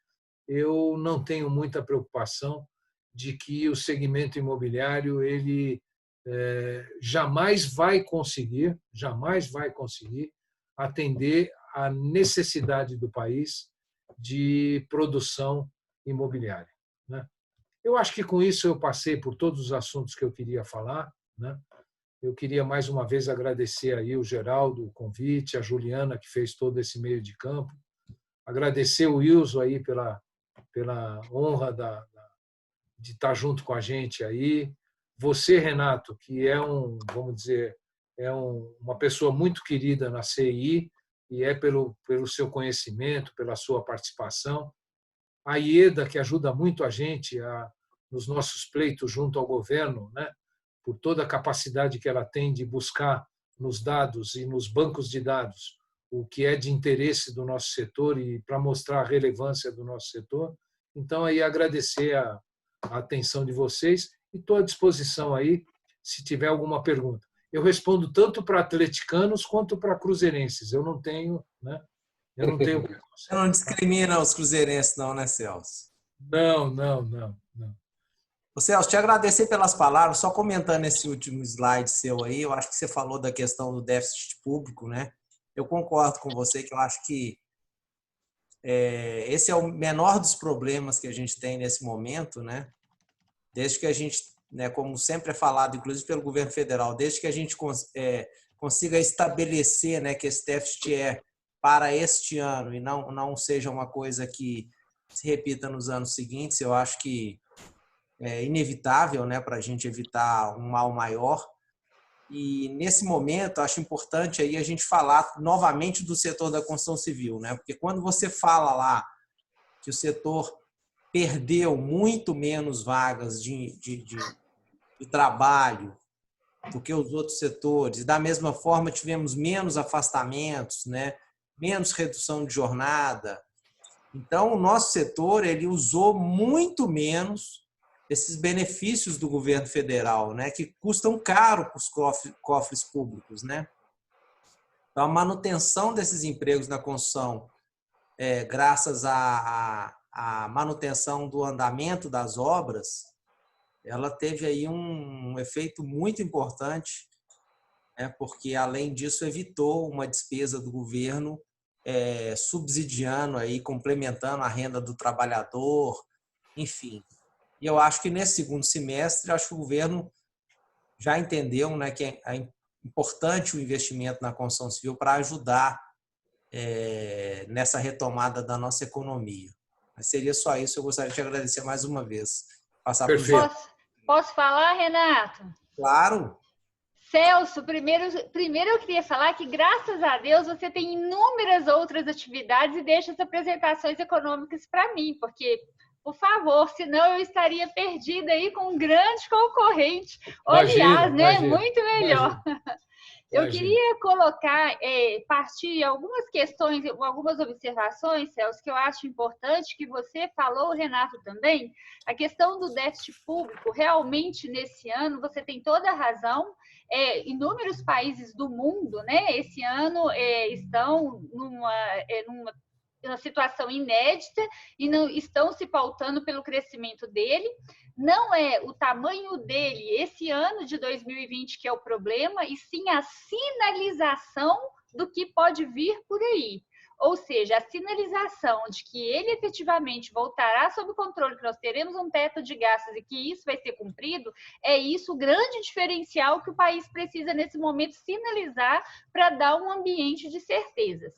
Speaker 4: eu não tenho muita preocupação de que o segmento imobiliário ele jamais vai conseguir atender à necessidade do país de produção imobiliária, né? Eu acho que com isso eu passei por todos os assuntos que eu queria falar, né? Eu queria mais uma vez agradecer aí o Geraldo, o convite, a Juliana que fez todo esse meio de campo, agradecer o Wilson aí pela honra de estar junto com a gente aí, você, Renato, que vamos dizer, uma pessoa muito querida na CI e pelo seu conhecimento, pela sua participação, a Ieda, que ajuda muito a gente nos nossos pleitos junto ao governo, né? Por toda a capacidade que ela tem de buscar nos dados e nos bancos de dados o que é de interesse do nosso setor e para mostrar a relevância do nosso setor. Então, aí agradecer a atenção de vocês e estou à disposição aí se tiver alguma pergunta. Eu respondo tanto para atleticanos quanto para cruzeirenses. Eu não tenho, né? Eu não tenho.
Speaker 3: Você não discrimina os cruzeirenses, não, né, Celso?
Speaker 4: Não.
Speaker 3: Ô, Celso, te agradecer pelas palavras. Só comentando esse último slide seu aí, eu acho que você falou da questão do déficit público, né? Eu concordo com você que eu acho que esse é o menor dos problemas que a gente tem nesse momento, né? Desde que a gente, né, como sempre é falado, inclusive pelo governo federal, desde que a gente consiga estabelecer, né, que esse déficit é para este ano e não seja uma coisa que se repita nos anos seguintes, eu acho que é inevitável, né, para a gente evitar um mal maior. E nesse momento acho importante aí a gente falar novamente do setor da construção civil, né? Porque quando você fala lá que o setor perdeu muito menos vagas de trabalho do que os outros setores, da mesma forma tivemos menos afastamentos, né? Menos redução de jornada. Então o nosso setor ele usou muito menos esses benefícios do governo federal, né, que custam caro para os cofres públicos, né? Então, a manutenção desses empregos na construção, graças à manutenção do andamento das obras, ela teve aí um efeito muito importante, né, porque, além disso, evitou uma despesa do governo subsidiando, aí, complementando a renda do trabalhador, enfim. E eu acho que nesse segundo semestre, acho que o governo já entendeu, né, que é importante o investimento na construção civil para ajudar nessa retomada da nossa economia. Mas seria só isso. Eu gostaria de agradecer mais uma vez. Passar por
Speaker 6: Posso falar, Renato?
Speaker 3: Claro.
Speaker 6: Celso, primeiro eu queria falar que, graças a Deus, você tem inúmeras outras atividades e deixa as apresentações econômicas para mim, porque... Por favor, senão eu estaria perdida aí com um grande concorrente. Aliás, né? Muito melhor. Eu queria colocar, partir algumas questões, algumas observações, Celso, que eu acho importante, que você falou, Renato, também. A questão do déficit público, realmente, nesse ano, você tem toda a razão. Inúmeros países do mundo, né, esse ano estão numa situação inédita e não estão se pautando pelo crescimento dele. Não é o tamanho dele esse ano de 2020 que é o problema, e sim a sinalização do que pode vir por aí. Ou seja, a sinalização de que ele efetivamente voltará sob controle, que nós teremos um teto de gastos e que isso vai ser cumprido, é isso o grande diferencial que o país precisa nesse momento sinalizar para dar um ambiente de certezas.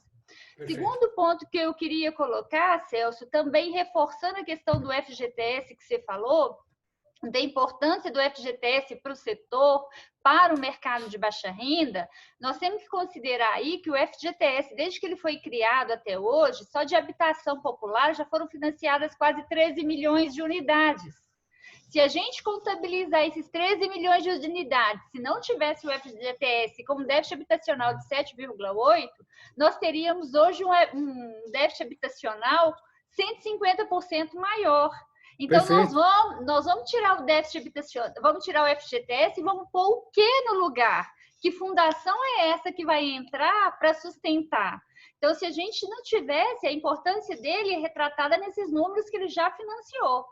Speaker 6: Perfeito. Segundo ponto que eu queria colocar, Celso, também reforçando a questão do FGTS que você falou, da importância do FGTS para o setor, para o mercado de baixa renda, nós temos que considerar aí que o FGTS, desde que ele foi criado até hoje, só de habitação popular já foram financiadas quase 13 milhões de unidades. Se a gente contabilizar esses 13 milhões de unidades, se não tivesse o FGTS como déficit habitacional de 7,8, nós teríamos hoje um déficit habitacional 150% maior. Então, nós vamos tirar o déficit habitacional, vamos tirar o FGTS e vamos pôr o quê no lugar? Que fundação é essa que vai entrar para sustentar? Então, se a gente não tivesse, a importância dele é retratada nesses números que ele já financiou.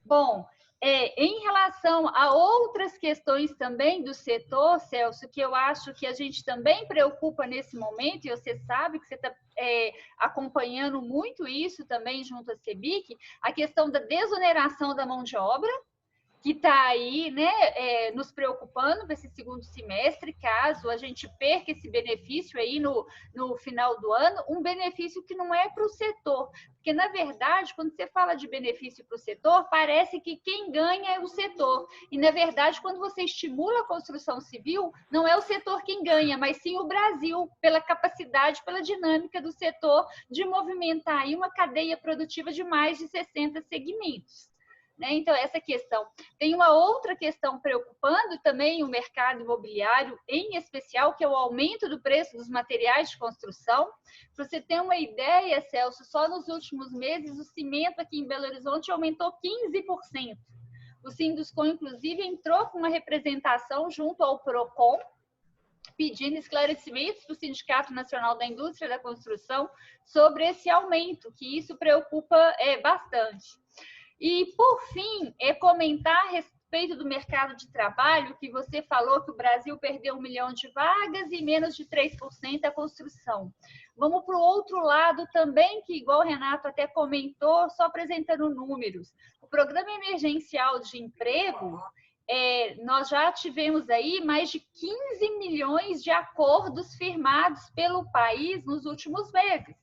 Speaker 6: Bom, em relação a outras questões também do setor, Celso, que eu acho que a gente também preocupa nesse momento, e você sabe que você está acompanhando muito isso também junto à CEBIC, a questão da desoneração da mão de obra, que está aí, né, nos preocupando para esse segundo semestre, caso a gente perca esse benefício aí no final do ano, um benefício que não é para o setor, porque, na verdade, quando você fala de benefício para o setor, parece que quem ganha é o setor, e, na verdade, quando você estimula a construção civil, não é o setor quem ganha, mas sim o Brasil, pela capacidade, pela dinâmica do setor de movimentar aí uma cadeia produtiva de mais de 60 segmentos. Então, essa questão. Tem uma outra questão preocupando também o mercado imobiliário, em especial, que é o aumento do preço dos materiais de construção. Para você ter uma ideia, Celso, só nos últimos meses o cimento aqui em Belo Horizonte aumentou 15%. O Sinduscon, inclusive, entrou com uma representação junto ao PROCON, pedindo esclarecimentos para o Sindicato Nacional da Indústria da Construção sobre esse aumento, que isso preocupa bastante. E, por fim, comentar a respeito respeito do mercado de trabalho, que você falou que o Brasil perdeu 1 milhão de vagas e menos de 3% da construção. Vamos para o outro lado também, que igual o Renato até comentou, só apresentando números. O Programa Emergencial de Emprego, nós já tivemos aí mais de 15 milhões de acordos firmados pelo país nos últimos meses.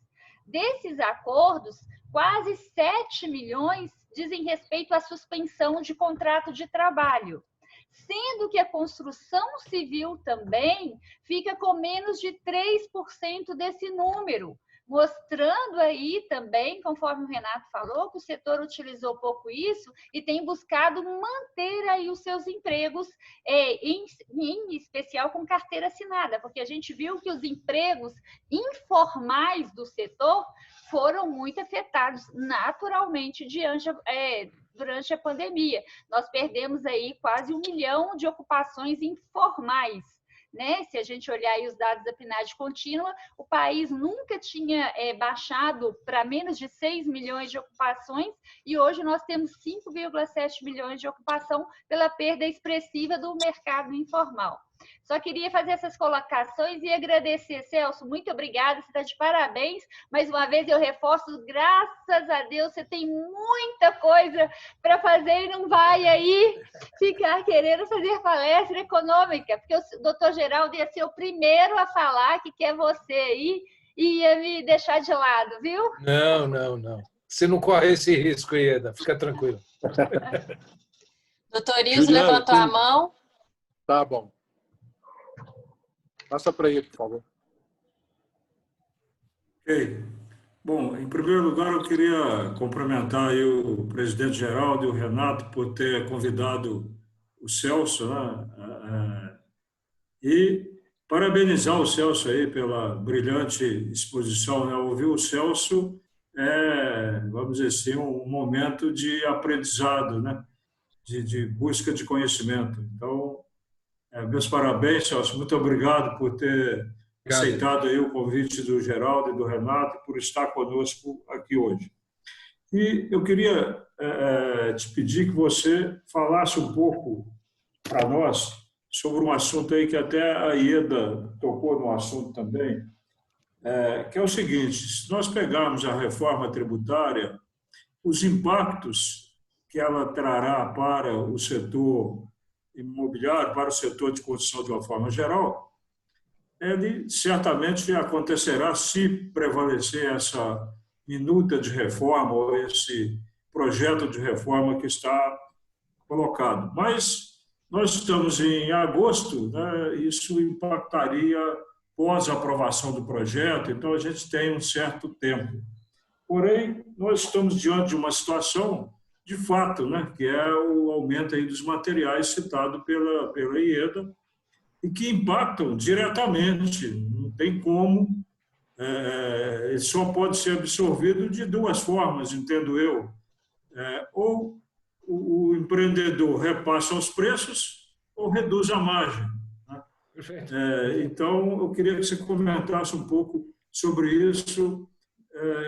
Speaker 6: Desses acordos, quase 7 milhões dizem respeito à suspensão de contrato de trabalho, sendo que a construção civil também fica com menos de 3% desse número, mostrando aí também, conforme o Renato falou, que o setor utilizou pouco isso e tem buscado manter aí os seus empregos, em especial com carteira assinada, porque a gente viu que os empregos informais do setor foram muito afetados naturalmente durante a pandemia. Nós perdemos aí quase 1 milhão de ocupações informais, né? Se a gente olhar aí os dados da PNAD contínua, o país nunca tinha baixado para menos de 6 milhões de ocupações e hoje nós temos 5,7 milhões de ocupação pela perda expressiva do mercado informal. Só queria fazer essas colocações e agradecer, Celso, muito obrigada, você está de parabéns. Mais uma vez eu reforço, graças a Deus, você tem muita coisa para fazer e não vai aí ficar querendo fazer palestra econômica, porque o doutor Geraldo ia ser o primeiro a falar que quer você aí e ia me deixar de lado, viu?
Speaker 4: Não. Você não corre esse risco, Ieda, fica tranquilo.
Speaker 1: Doutor Ilso levantou a mão.
Speaker 2: Tá bom. Passa para ele, por favor.
Speaker 7: Ok. Bom, em primeiro lugar, eu queria cumprimentar aí o presidente Geraldo e o Renato por ter convidado o Celso, né? E parabenizar o Celso aí pela brilhante exposição, né? Ouvir o Celso vamos dizer assim, um momento de aprendizado, né? De busca de conhecimento. Então, meus parabéns, Celso. Muito obrigado por ter aceitado aí o convite do Geraldo e do Renato por estar conosco aqui hoje. E eu queria te pedir que você falasse um pouco para nós sobre um assunto aí que até a Ieda tocou no assunto também, que é o seguinte: se nós pegarmos a reforma tributária, os impactos que ela trará para o setor imobiliário, para o setor de construção de uma forma geral, ele certamente acontecerá se prevalecer essa minuta de reforma ou esse projeto de reforma que está colocado. Mas nós estamos em agosto, né? Isso impactaria pós a aprovação do projeto, então a gente tem um certo tempo. Porém, nós estamos diante de uma situação de fato, né, que é o aumento aí dos materiais citado pela Ieda e que impactam diretamente, não tem como, ele só pode ser absorvido de duas formas, entendo eu. Ou o empreendedor repassa os preços ou reduz a margem, né? Perfeito. Então, eu queria que você comentasse um pouco sobre isso.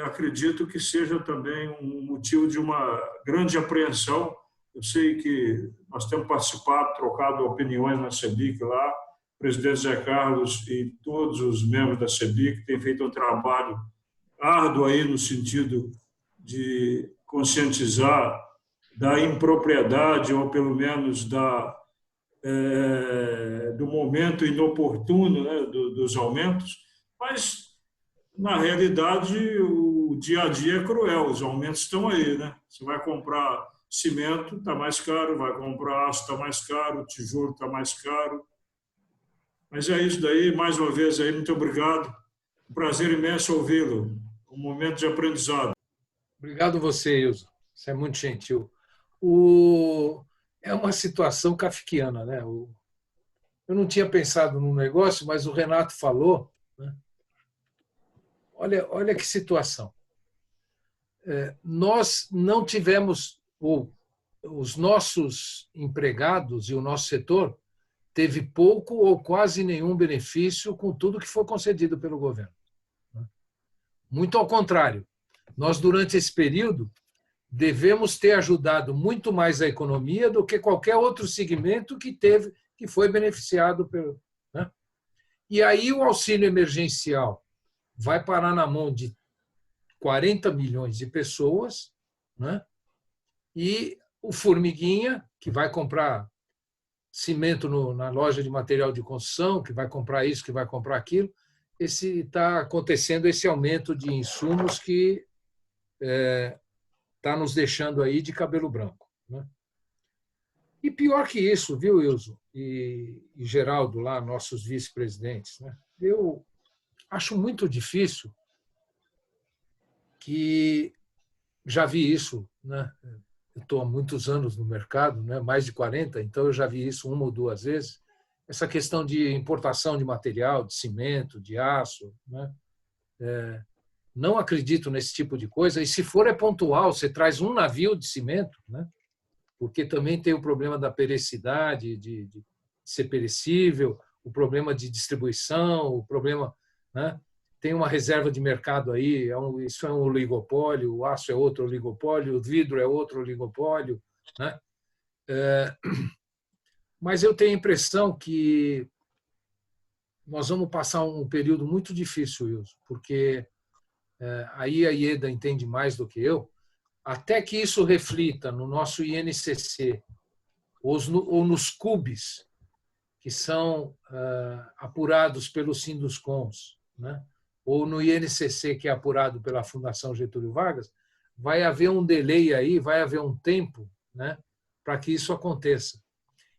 Speaker 7: Acredito que seja também um motivo de uma grande apreensão. Eu sei que nós temos participado, trocado opiniões na CEBIC lá, o presidente Zé Carlos e todos os membros da CEBIC têm feito um trabalho árduo aí no sentido de conscientizar da impropriedade ou pelo menos do momento inoportuno, né, dos aumentos, mas na realidade, o dia a dia é cruel, os aumentos estão aí, né? Você vai comprar cimento, está mais caro, vai comprar aço, está mais caro, tijolo está mais caro. Mas é isso daí, mais uma vez, aí, muito obrigado. Um prazer imenso ouvi-lo, um momento de aprendizado.
Speaker 4: Obrigado você, Ilso. Você é muito gentil. É uma situação kafkiana, né? Eu não tinha pensado no negócio, mas o Renato falou, né? Olha que situação. Nós não tivemos, os nossos empregados e o nosso setor teve pouco ou quase nenhum benefício com tudo que foi concedido pelo governo. Muito ao contrário. Nós, durante esse período, devemos ter ajudado muito mais a economia do que qualquer outro segmento que foi beneficiado pelo, né? E aí o auxílio emergencial vai parar na mão de 40 milhões de pessoas, né? E o formiguinha, que vai comprar cimento na loja de material de construção, que vai comprar isso, que vai comprar aquilo, está acontecendo esse aumento de insumos que está nos deixando aí de cabelo branco, né? E pior que isso, viu, Wilson e Geraldo, lá, nossos vice-presidentes, né? Eu acho muito difícil que já vi isso, né? Eu estou há muitos anos no mercado, né? Mais de 40, então eu já vi isso uma ou duas vezes, essa questão de importação de material, de cimento, de aço, né? Não acredito nesse tipo de coisa, e se for é pontual, você traz um navio de cimento, né? Porque também tem o problema da periodicidade, de ser perecível, o problema de distribuição, o problema, né? Tem uma reserva de mercado aí, isso é um oligopólio, o aço é outro oligopólio, o vidro é outro oligopólio, né? Mas eu tenho a impressão que nós vamos passar um período muito difícil, Wilson, porque aí a IEDA entende mais do que eu, até que isso reflita no nosso INCC ou nos CUBs, que são apurados pelos Sinduscons, né? Ou no INCC, que é apurado pela Fundação Getúlio Vargas, vai haver um delay aí, vai haver um tempo, né, para que isso aconteça.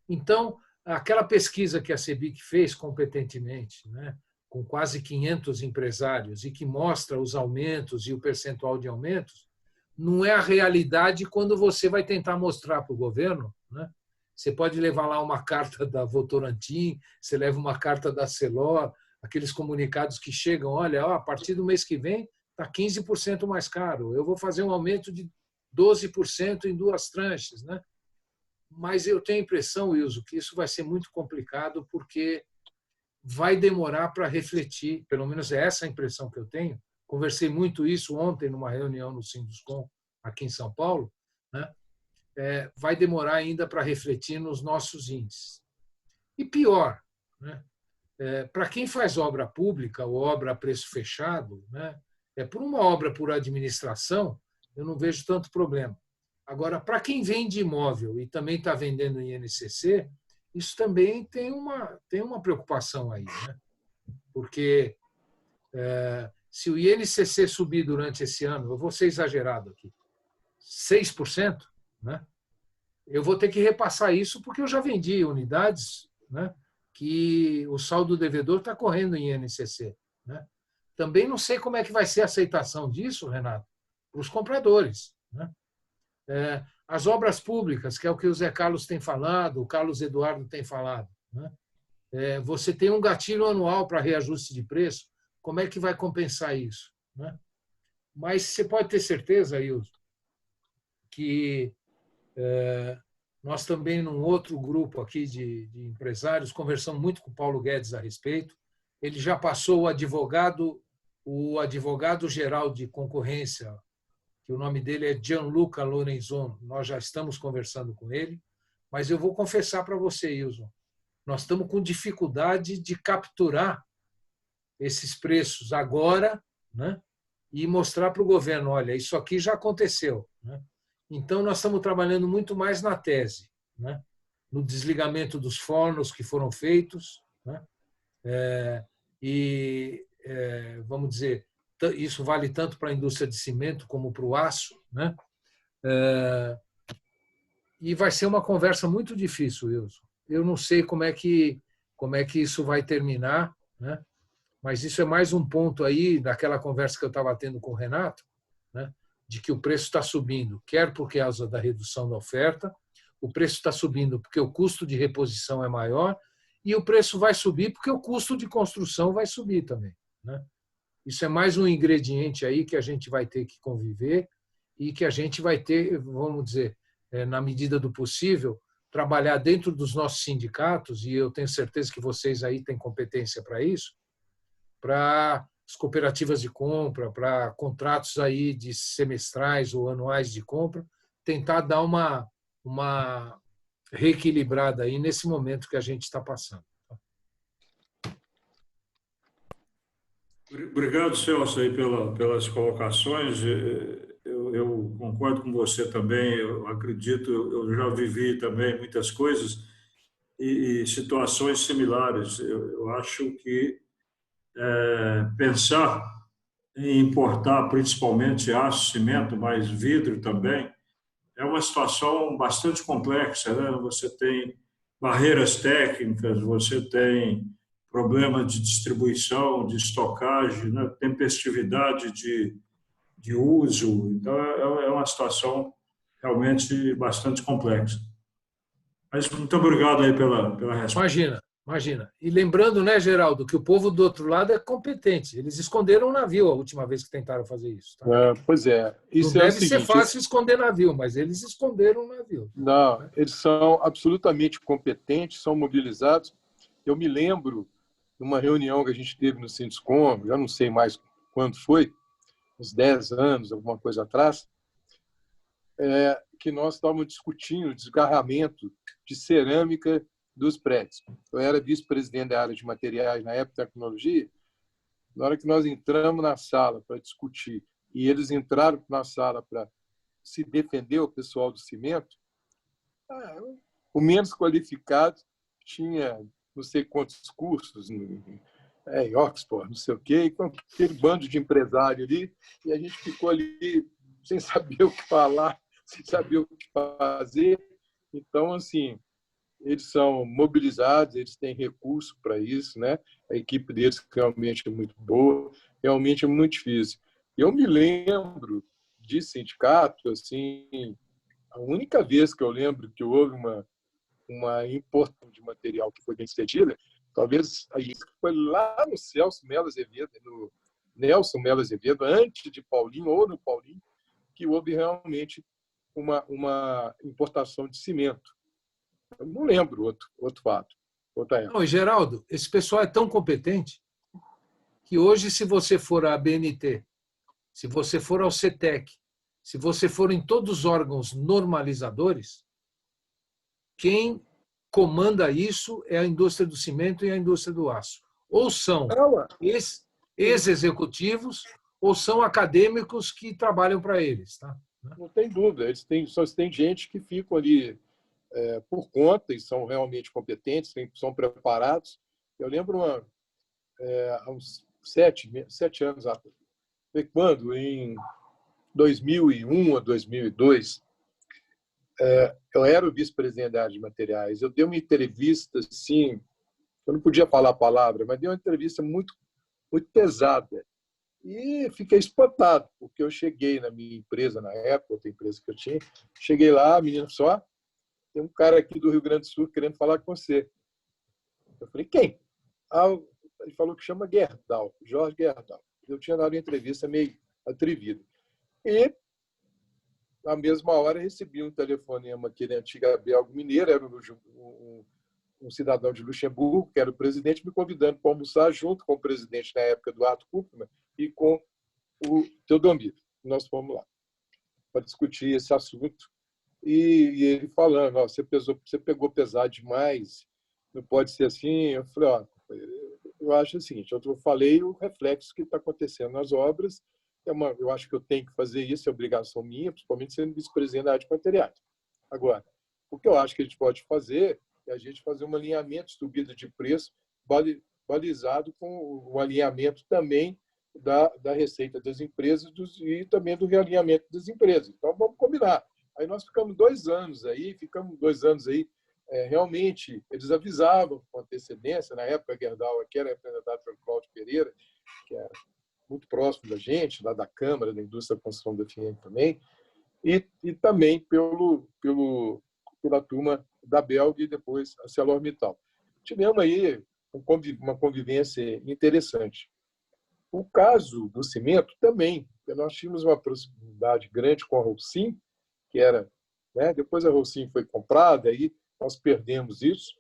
Speaker 4: Então, aquela pesquisa que a CEBIC fez competentemente, né, com quase 500 empresários e que mostra os aumentos e o percentual de aumentos, não é a realidade quando você vai tentar mostrar para o governo, né? Você pode levar lá uma carta da Votorantim, você leva uma carta da Celor, aqueles comunicados que chegam, olha, a partir do mês que vem está 15% mais caro, eu vou fazer um aumento de 12% em 2 tranches, né? Mas eu tenho a impressão, Wilson, que isso vai ser muito complicado porque vai demorar para refletir, pelo menos é essa a impressão que eu tenho. Conversei muito isso ontem numa reunião no Sinduscom aqui em São Paulo, né? Vai demorar ainda para refletir nos nossos índices. E pior, né? Para quem faz obra pública ou obra a preço fechado, né? Por uma obra por administração, eu não vejo tanto problema. Agora, para quem vende imóvel e também está vendendo em INCC, isso também tem uma preocupação aí, né? Porque se o INCC subir durante esse ano, eu vou ser exagerado aqui, 6%, né? Eu vou ter que repassar isso porque eu já vendi unidades, né, que o saldo devedor está correndo em INCC, né? Também não sei como é que vai ser a aceitação disso, Renato, para os compradores, né? As obras públicas, que é o que o Zé Carlos tem falado, o Carlos Eduardo tem falado, né? Você tem um gatilho anual para reajuste de preço, como é que vai compensar isso, né? Mas você pode ter certeza, Wilson, que nós também, num outro grupo aqui de empresários, conversamos muito com o Paulo Guedes a respeito. Ele já passou o advogado-geral de concorrência, que o nome dele é Gianluca Lorenzon. Nós já estamos conversando com ele, mas eu vou confessar para você, Wilson, nós estamos com dificuldade de capturar esses preços agora, né, e mostrar para o governo, olha, isso aqui já aconteceu, né? Então, nós estamos trabalhando muito mais na tese, né? No desligamento dos fornos que foram feitos, né? Vamos dizer, isso vale tanto para a indústria de cimento como para o aço, né? E vai ser uma conversa muito difícil, Wilson. Eu não sei como é que isso vai terminar, né? Mas isso é mais um ponto aí daquela conversa que eu estava tendo com o Renato, né? De que o preço está subindo, quer por causa da redução da oferta, o preço está subindo porque o custo de reposição é maior e o preço vai subir porque o custo de construção vai subir também, né? Isso é mais um ingrediente aí que a gente vai ter que conviver e que a gente vai ter, vamos dizer, na medida do possível, trabalhar dentro dos nossos sindicatos, e eu tenho certeza que vocês aí têm competência para isso, para as cooperativas de compra, para contratos aí de semestrais ou anuais de compra, tentar dar uma reequilibrada aí nesse momento que a gente está passando.
Speaker 7: Obrigado, Celso, aí pelas colocações. Eu concordo com você também. Eu acredito, eu já vivi também muitas coisas e situações similares. Eu acho que pensar em importar principalmente aço, cimento, mas vidro também, é uma situação bastante complexa, né? Você tem barreiras técnicas, você tem problema de distribuição, de estocagem, né? Tempestividade de uso. Então, é uma situação realmente bastante complexa. Mas muito obrigado aí pela resposta.
Speaker 4: Imagina. E lembrando, né, Geraldo, que o povo do outro lado é competente. Eles esconderam o navio a última vez que tentaram fazer isso. Tá?
Speaker 2: Pois é.
Speaker 4: Não
Speaker 2: Isso é o
Speaker 4: deve ser
Speaker 2: seguinte,
Speaker 4: fácil esconder navio, mas eles esconderam o navio.
Speaker 2: não, eles são absolutamente competentes, são mobilizados. Eu me lembro de uma reunião que a gente teve no Sinduscom, já não sei mais quando foi, uns 10 anos, alguma coisa atrás, que nós estávamos discutindo o desgarramento de cerâmica dos prédios. Eu era vice-presidente da área de materiais na época de tecnologia. Na hora que nós entramos na sala para discutir e eles entraram na sala para se defender, o pessoal do cimento, o menos qualificado tinha não sei quantos cursos em Oxford, não sei o quê, e com aquele bando de empresário ali, e a gente ficou ali sem saber o que falar, sem saber o que fazer. Então, assim, eles são mobilizados, eles têm recurso para isso, né? A equipe deles realmente é muito boa, realmente é muito difícil. Eu me lembro de sindicato, assim, a única vez que eu lembro que houve uma importação de material que foi bem sucedida, talvez aí foi lá no Celso Melo Azevedo, no Nelson Melo Azevedo, antes de Paulinho ou no Paulinho, que houve realmente uma importação de cimento. Eu não lembro outro fato.
Speaker 4: Não, Geraldo, esse pessoal é tão competente que hoje, se você for à ABNT, se você for ao CETEC, se você for em todos os órgãos normalizadores, quem comanda isso é a indústria do cimento e a indústria do aço. Ou são ex-executivos ou são acadêmicos que trabalham para eles. Tá?
Speaker 2: Não tem dúvida. Só tem gente que ficam ali por conta e são realmente competentes, são preparados. Eu lembro há uns 7 anos atrás, quando, em 2001 ou 2002, eu era o vice-presidente da área de materiais. Eu dei uma entrevista, assim, eu não podia falar a palavra, mas dei uma entrevista muito, muito pesada. E fiquei espantado, porque eu cheguei na minha empresa, na época, outra empresa que eu tinha, cheguei lá, a menina só, tem um cara aqui do Rio Grande do Sul querendo falar com você. Eu falei, quem? Ele falou que chama Gerdau, Jorge Gerdau. Eu tinha dado uma entrevista meio atrevida. E, na mesma hora, recebi um telefonema aqui da antiga Belgo Mineira, era um cidadão de Luxemburgo, que era o presidente, me convidando para almoçar junto com o presidente, na época, Eduardo Kupferman, e com o Teodomiro. Nós fomos lá para discutir esse assunto. E ele falando, você pegou pesado demais, não pode ser assim. Eu falei, eu acho o seguinte, eu falei o reflexo que está acontecendo nas obras, eu acho que eu tenho que fazer isso, é obrigação minha, principalmente sendo vice-presidente da área de materiais. Agora, o que eu acho que a gente pode fazer é a gente fazer um alinhamento de subida de preço balizado com o alinhamento também da receita das empresas e também do realinhamento das empresas. Então, vamos combinar. Aí nós ficamos 2 anos aí, realmente, eles avisavam com antecedência, na época a Gerdau aqui era representado pelo Cláudio Pereira, que era muito próximo da gente, lá da Câmara, da Indústria da Construção da FIEM também, e também pela turma da Belg e depois a ArcelorMittal. Tivemos aí uma convivência interessante. O caso do cimento também, nós tínhamos uma proximidade grande com a Holcim, que era, né? Depois a Holcim foi comprada, aí nós perdemos isso.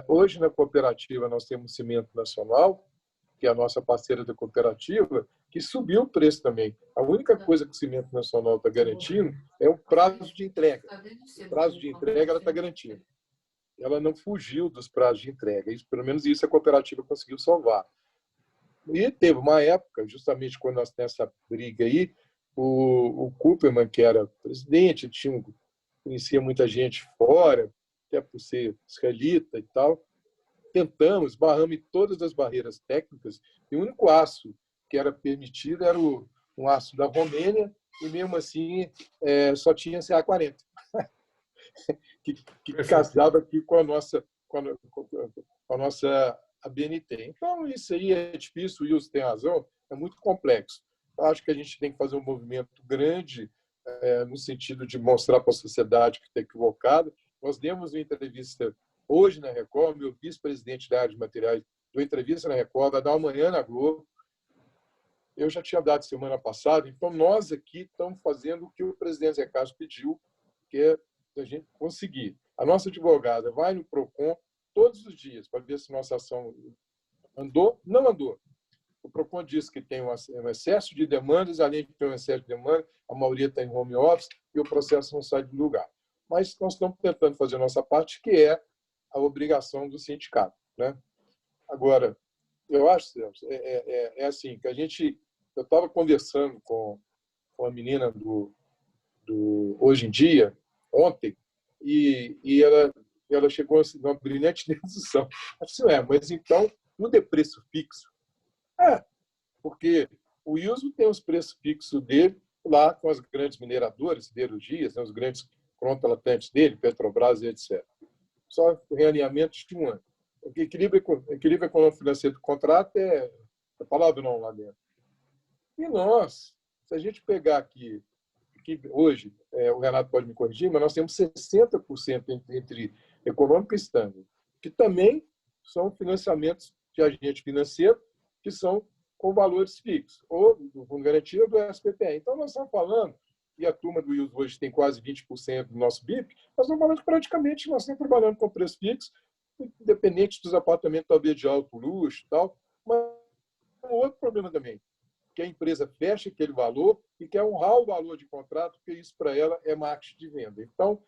Speaker 2: Hoje, na cooperativa, nós temos cimento nacional, que é a nossa parceira da cooperativa, que subiu o preço também. A única coisa que o Cimento Nacional está garantindo é o prazo de entrega. O prazo de entrega ela está garantindo. Ela não fugiu dos prazos de entrega. Isso, pelo menos isso a cooperativa conseguiu salvar. E teve uma época, justamente quando nós temos essa briga aí, o Cooperman, que era presidente, conhecia muita gente fora, até por ser israelita e tal, barramos em todas as barreiras técnicas, e o único aço que era permitido era um aço da Romênia, e mesmo assim só tinha CA40, que casava aqui com a nossa ABNT. Então, isso aí é difícil, o Wilson tem razão, é muito complexo. Eu acho que a gente tem que fazer um movimento grande no sentido de mostrar para a sociedade que está equivocada. Nós demos uma entrevista hoje na Record, meu vice-presidente da área de materiais deu entrevista na Record, vai dar amanhã na Globo. Eu já tinha dado semana passada, então nós aqui estamos fazendo o que o presidente Zé Carlos pediu, que é a gente conseguir. A nossa advogada vai no PROCON todos os dias para ver se nossa ação andou, não andou. O PROCON diz que tem um excesso de demandas, além de ter um excesso de demandas, a maioria está em home office e o processo não sai do lugar. Mas nós estamos tentando fazer a nossa parte, que é a obrigação do sindicato, né? Agora, eu acho, Celso, assim, que eu estava conversando com a menina do Hoje em Dia, ontem, e ela chegou assim, numa brilhante decisão. Ela disse, mas então tudo é preço fixo. Porque o Wilson tem os preços fixos dele lá com as grandes mineradoras, siderurgias, né, os grandes contratantes dele, Petrobras e etc. Só realinhamento de um ano. O equilíbrio econômico financeiro do contrato é a palavra não lá dentro. E nós, se a gente pegar aqui hoje, o Renato pode me corrigir, mas nós temos 60% entre econômico e estándar, que também são financiamentos de agente financeiro que são com valores fixos, ou do Fundo de Garantia ou do SPPE. Então, nós estamos falando, e a turma do Wilson hoje tem quase 20% do nosso BIP, nós estamos falando que praticamente nós estamos trabalhando com preço fixo, independente dos apartamentos talvez de alto luxo e tal, mas tem outro problema também, que a empresa fecha aquele valor e quer honrar o valor de contrato, porque isso para ela é marketing de venda. Então,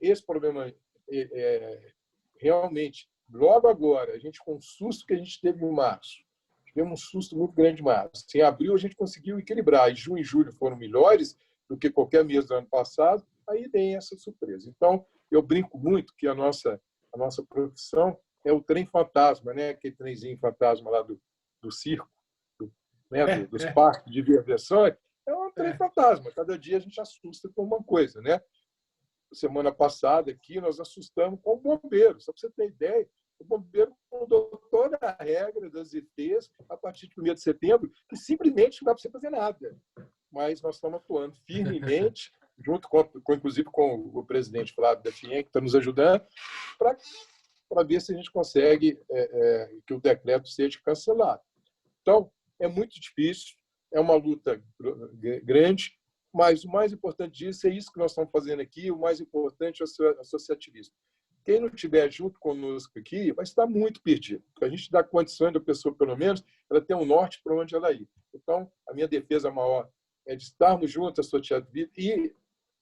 Speaker 2: esse problema realmente, logo agora, a gente com o susto que a gente teve em março, tivemos um susto muito grande em março. Em abril, a gente conseguiu equilibrar, e junho e julho foram melhores do que qualquer mês do ano passado, aí tem essa surpresa. Então, eu brinco muito que a nossa profissão é o trem fantasma, né? Aquele trenzinho fantasma lá do circo, dos parques de diversões, é um trem fantasma. Cada dia a gente assusta com uma coisa, né? Semana passada aqui nós assustamos com o bombeiro. Só para você ter ideia, o bombeiro mudou toda a regra das ITs a partir de 1º de setembro, que simplesmente não dá para você fazer nada. Mas nós estamos atuando firmemente, junto inclusive com o presidente Flávio da FIEM, que está nos ajudando, para ver se a gente consegue que o decreto seja cancelado. Então, é muito difícil, é uma luta grande, mas o mais importante disso é isso que nós estamos fazendo aqui, o mais importante é o associativismo. Quem não estiver junto conosco aqui vai estar muito perdido. A gente dá condições da pessoa, pelo menos, ela ter um norte para onde ela ir. Então, a minha defesa maior é de estarmos juntos, associativismo, e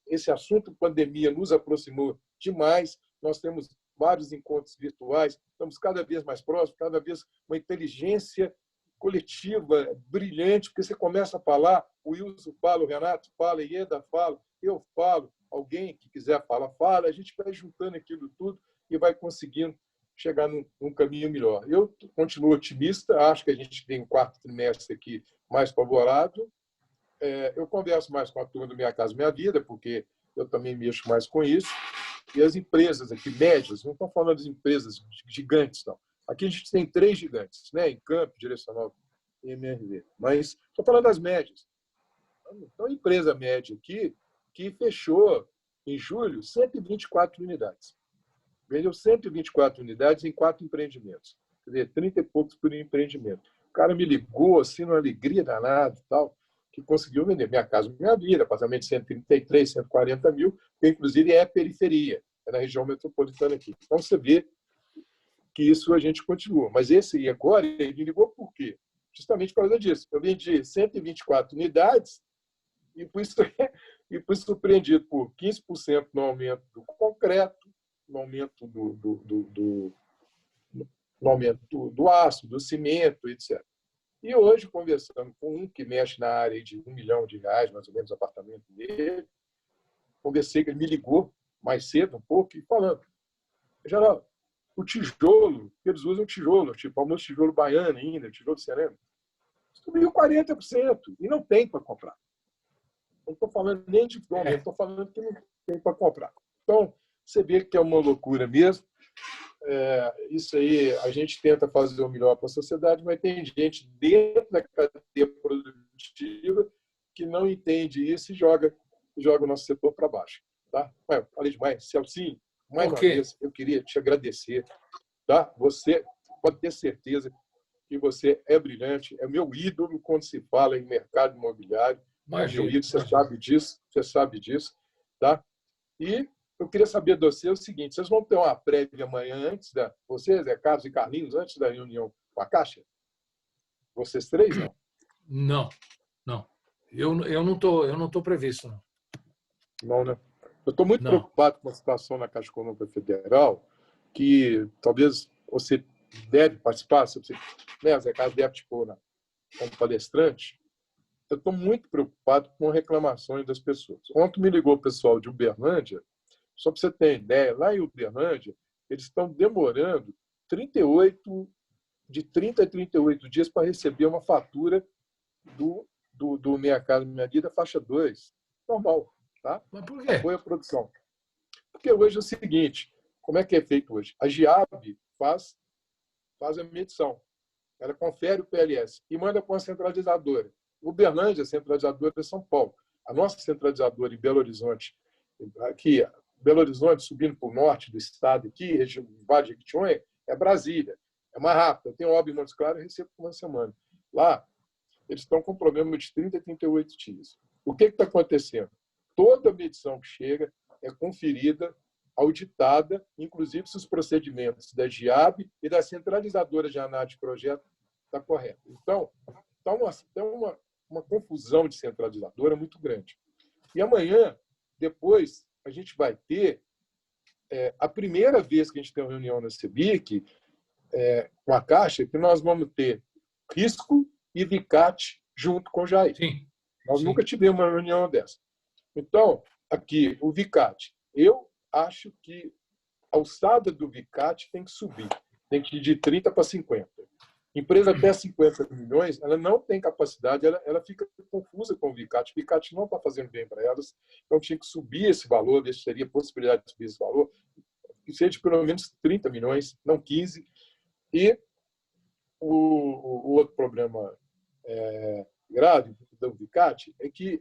Speaker 2: esse assunto pandemia nos aproximou demais. Nós temos vários encontros virtuais, estamos cada vez mais próximos, cada vez uma inteligência coletiva brilhante, porque você começa a falar, o Wilson fala, o Renato fala, a Ieda fala, eu falo, alguém que quiser falar, fala, a gente vai juntando aquilo tudo e vai conseguindo chegar num caminho melhor. Eu continuo otimista, acho que a gente tem um 4º trimestre aqui mais favorável. Eu converso mais com a turma do Minha Casa Minha Vida, porque eu também mexo mais com isso. E as empresas aqui, médias, não estou falando das empresas gigantes, não. Aqui a gente tem 3 gigantes, né? Encamp, Direcional e MRV. Mas estou falando das médias. Então, a empresa média aqui, que fechou em julho 124 unidades. Vendeu 124 unidades em 4 empreendimentos. Quer dizer, 30 e poucos por empreendimento. O cara me ligou, assim, numa alegria danada e tal, que conseguiu vender Minha Casa Minha Vida, apartamento de 133, 140 mil, que inclusive é periferia, é na região metropolitana aqui. Então, você vê que isso a gente continua. Mas esse aí agora, ele me ligou por quê? Justamente por causa disso. Eu vendi 124 unidades e fui surpreendido por 15% no aumento do concreto, no aumento no aumento do aço, do cimento, etc. E hoje, conversando com um que mexe na área de R$1 milhão, mais ou menos, apartamento dele, conversei que ele me ligou mais cedo um pouco e falando, geral, o tijolo, eles usam tijolo, tipo, almoço tijolo baiano ainda, tijolo cerâmico, subiu 40% e não tem para comprar. Não estou falando nem de aumento, estou falando que não tem para comprar. Então, você vê que é uma loucura mesmo. Isso aí, a gente tenta fazer o melhor para a sociedade, mas tem gente dentro da cadeia produtiva que não entende isso e joga o nosso setor para baixo. Tá? Falei demais. Celcinho, mais uma vez, eu queria te agradecer. Tá? Você pode ter certeza que você é brilhante, é meu ídolo quando se fala em mercado imobiliário.
Speaker 4: Imagina,
Speaker 2: meu ídolo, você sabe disso. Tá? E eu queria saber de você o seguinte, vocês vão ter uma prévia amanhã antes vocês, Carlos e Carlinhos, antes da reunião com a Caixa? Vocês três, não?
Speaker 4: Não. Eu não estou previsto, não.
Speaker 2: Não, né? Eu estou muito preocupado com a situação na Caixa Econômica Federal, que talvez você deve participar, se você, né, Zé Carlos deve expor como palestrante. Eu estou muito preocupado com reclamações das pessoas. Ontem me ligou o pessoal de Uberlândia, só para você ter ideia, lá em Uberlândia, eles estão demorando de 30 a 38 dias para receber uma fatura do Minha Casa Minha Vida, faixa 2. Normal. Tá?
Speaker 4: Mas por quê?
Speaker 2: Apoio à produção. Porque hoje é o seguinte, como é que é feito hoje? A GIAB faz a medição. Ela confere o PLS e manda para uma centralizadora. Uberlândia, a centralizadora é São Paulo. A nossa centralizadora em Belo Horizonte, aqui, Belo Horizonte, subindo para o norte do estado, aqui, região do Vale de Jequitinhonha, é Brasília. É mais rápido. Eu tenho obra em Montes Claros e recebo por uma semana. Lá, eles estão com problema de 30 a 38 dias. O que está acontecendo? Toda medição que chega é conferida, auditada, inclusive se os procedimentos da GIAB e da centralizadora de análise de projeto estão corretos. Então, está uma confusão de centralizadora muito grande. E amanhã, depois, a gente vai ter a primeira vez que a gente tem uma reunião na CEBIC com a Caixa, que nós vamos ter risco e VICAT junto com o Jair.
Speaker 4: Sim.
Speaker 2: Nós nunca tivemos uma reunião dessa. Então, aqui, o VICAT. Eu acho que a alçada do VICAT tem que subir. Tem que ir de 30 para 50. Empresa até 50 milhões, ela não tem capacidade, ela fica confusa com o VICAT. O VICAT não está fazendo bem para elas. Então, tinha que subir esse valor, ver se teria possibilidade de subir esse valor, que seja de pelo menos 30 milhões, não 15. E o outro problema grave do VICAT é que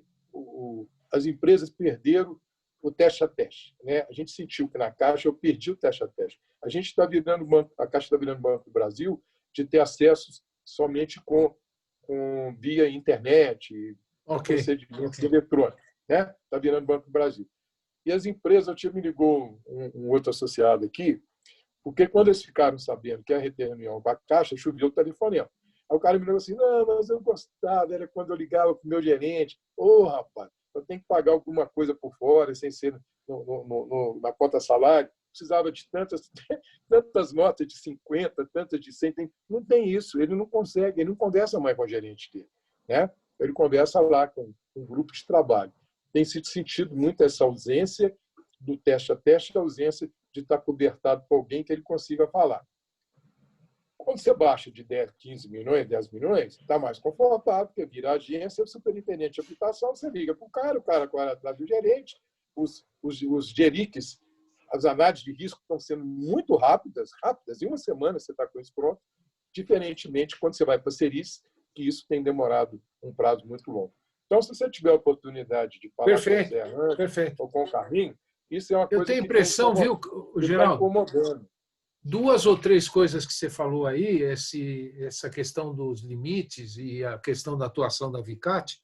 Speaker 2: as empresas perderam o teste a teste. Né? A gente sentiu que na Caixa eu perdi o teste a teste. A gente está virando banco, a Caixa está virando Banco do Brasil de ter acesso somente via internet, procedimentos eletrônicos. Né? Está virando Banco do Brasil. E as empresas, me ligou um outro associado aqui, porque quando eles ficaram sabendo que ia ter reunião com a Caixa, choveu o telefonema. Aí o cara me falou assim, não, mas eu gostava, era quando eu ligava para o meu gerente. Rapaz, eu tenho que pagar alguma coisa por fora, sem ser na conta salário. Precisava de tantas notas de 50, tantas de 100. Não tem isso, ele não consegue, ele não conversa mais com o gerente dele. Né? Ele conversa lá com um grupo de trabalho. Tem sido sentido muito essa ausência do teste a teste, a ausência de estar cobertado por alguém que ele consiga falar. Quando você baixa de 10, 15 milhões, 10 milhões, está mais confortável, porque vira agência, o superintendente de habitação, você liga para o cara corre atrás do gerente, os geriques, as análises de risco estão sendo muito rápidas, em uma semana você está com isso pronto, diferentemente quando você vai para a Ceris, que isso tem demorado um prazo muito longo. Então, se você tiver a oportunidade de falar com o Zé Arranjo ou com o Carlinho, isso é uma coisa
Speaker 4: eu tenho impressão, viu, Geraldo?
Speaker 2: Incomodando.
Speaker 4: 2 ou 3 coisas que você falou aí, essa questão dos limites e a questão da atuação da VICAT,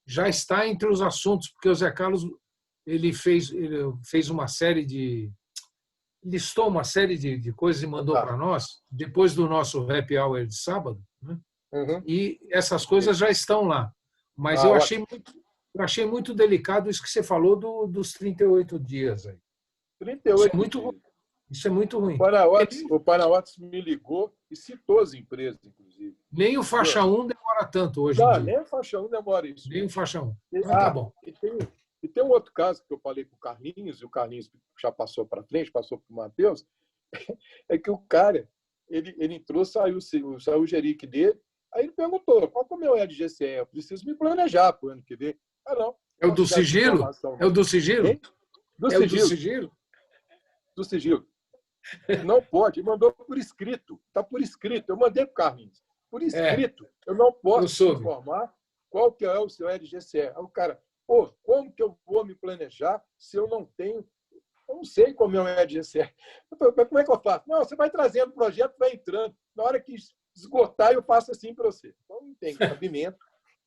Speaker 4: já está entre os assuntos, porque o Zé Carlos ele fez uma série de listou uma série de coisas e mandou para nós, depois do nosso happy hour de sábado, né? E essas coisas já estão lá. Mas eu achei muito delicado isso que você falou dos 38 dias. Aí.
Speaker 2: 38 dias.
Speaker 4: Isso é muito ruim.
Speaker 2: O Panawatz me ligou e citou as empresas, inclusive.
Speaker 4: Nem o faixa 1 demora tanto hoje em dia.
Speaker 2: Nem o faixa 1 demora isso.
Speaker 4: Nem o faixa 1. Tá bom.
Speaker 2: E tem um outro caso que eu falei com o Carlinhos, e o Carlinhos já passou para frente, passou para o Matheus, é que o cara, ele entrou, saiu o Jeric dele, aí ele perguntou, qual que é o meu LGCE? Eu preciso me planejar para o ano que vem. Não.
Speaker 4: É o do sigilo? É o do sigilo?
Speaker 2: Do sigilo. Não pode. Ele mandou por escrito. Está por escrito. Eu mandei para o Carlinhos. Por escrito. Eu não posso informar qual que é o seu LGCE. Aí o cara, como que eu vou me planejar se eu não tenho... Eu não sei como é o LGCE. Como é que eu faço? Não, você vai trazendo o projeto, vai entrando. Na hora que esgotar, eu faço assim para você. Então, não tem cabimento.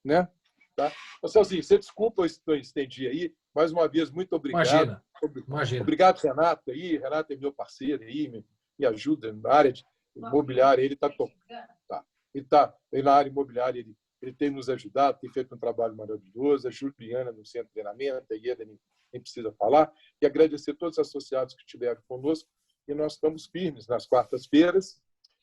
Speaker 2: Né? Tá? Então, Celcinho, você desculpa eu estendi aí. Mais uma vez, muito obrigado.
Speaker 4: Imagina.
Speaker 2: Obrigado, Renato. Renato é meu parceiro aí, me ajuda na área de imobiliária. Ele está na área imobiliária, ele tem nos ajudado, tem feito um trabalho maravilhoso. A Juliana no centro de treinamento, a Ieda nem precisa falar. E agradecer a todos os associados que estiveram conosco. E nós estamos firmes nas quartas-feiras.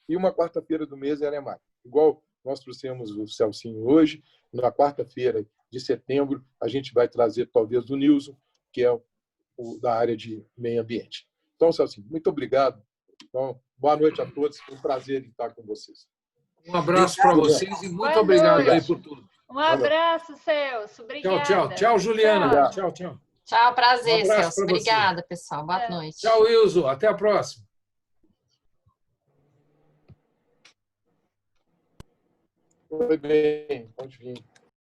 Speaker 2: E uma quarta-feira do mês é Aremac. Igual nós trouxemos o Celcinho hoje, na quarta-feira de setembro, a gente vai trazer talvez o Nilson, que é o da área de meio ambiente. Então, Celcinho, muito obrigado. Então, boa noite a todos. Foi um prazer estar com vocês.
Speaker 4: Um abraço para vocês e muito obrigado aí por tudo.
Speaker 6: Um abraço, Celso. Obrigada.
Speaker 4: Tchau, Juliana. Tchau.
Speaker 1: Tchau, prazer, Celso. Obrigada, pessoal. Boa noite.
Speaker 4: Tchau, Wilson. Até a próxima.
Speaker 2: Foi bem. Pode vir.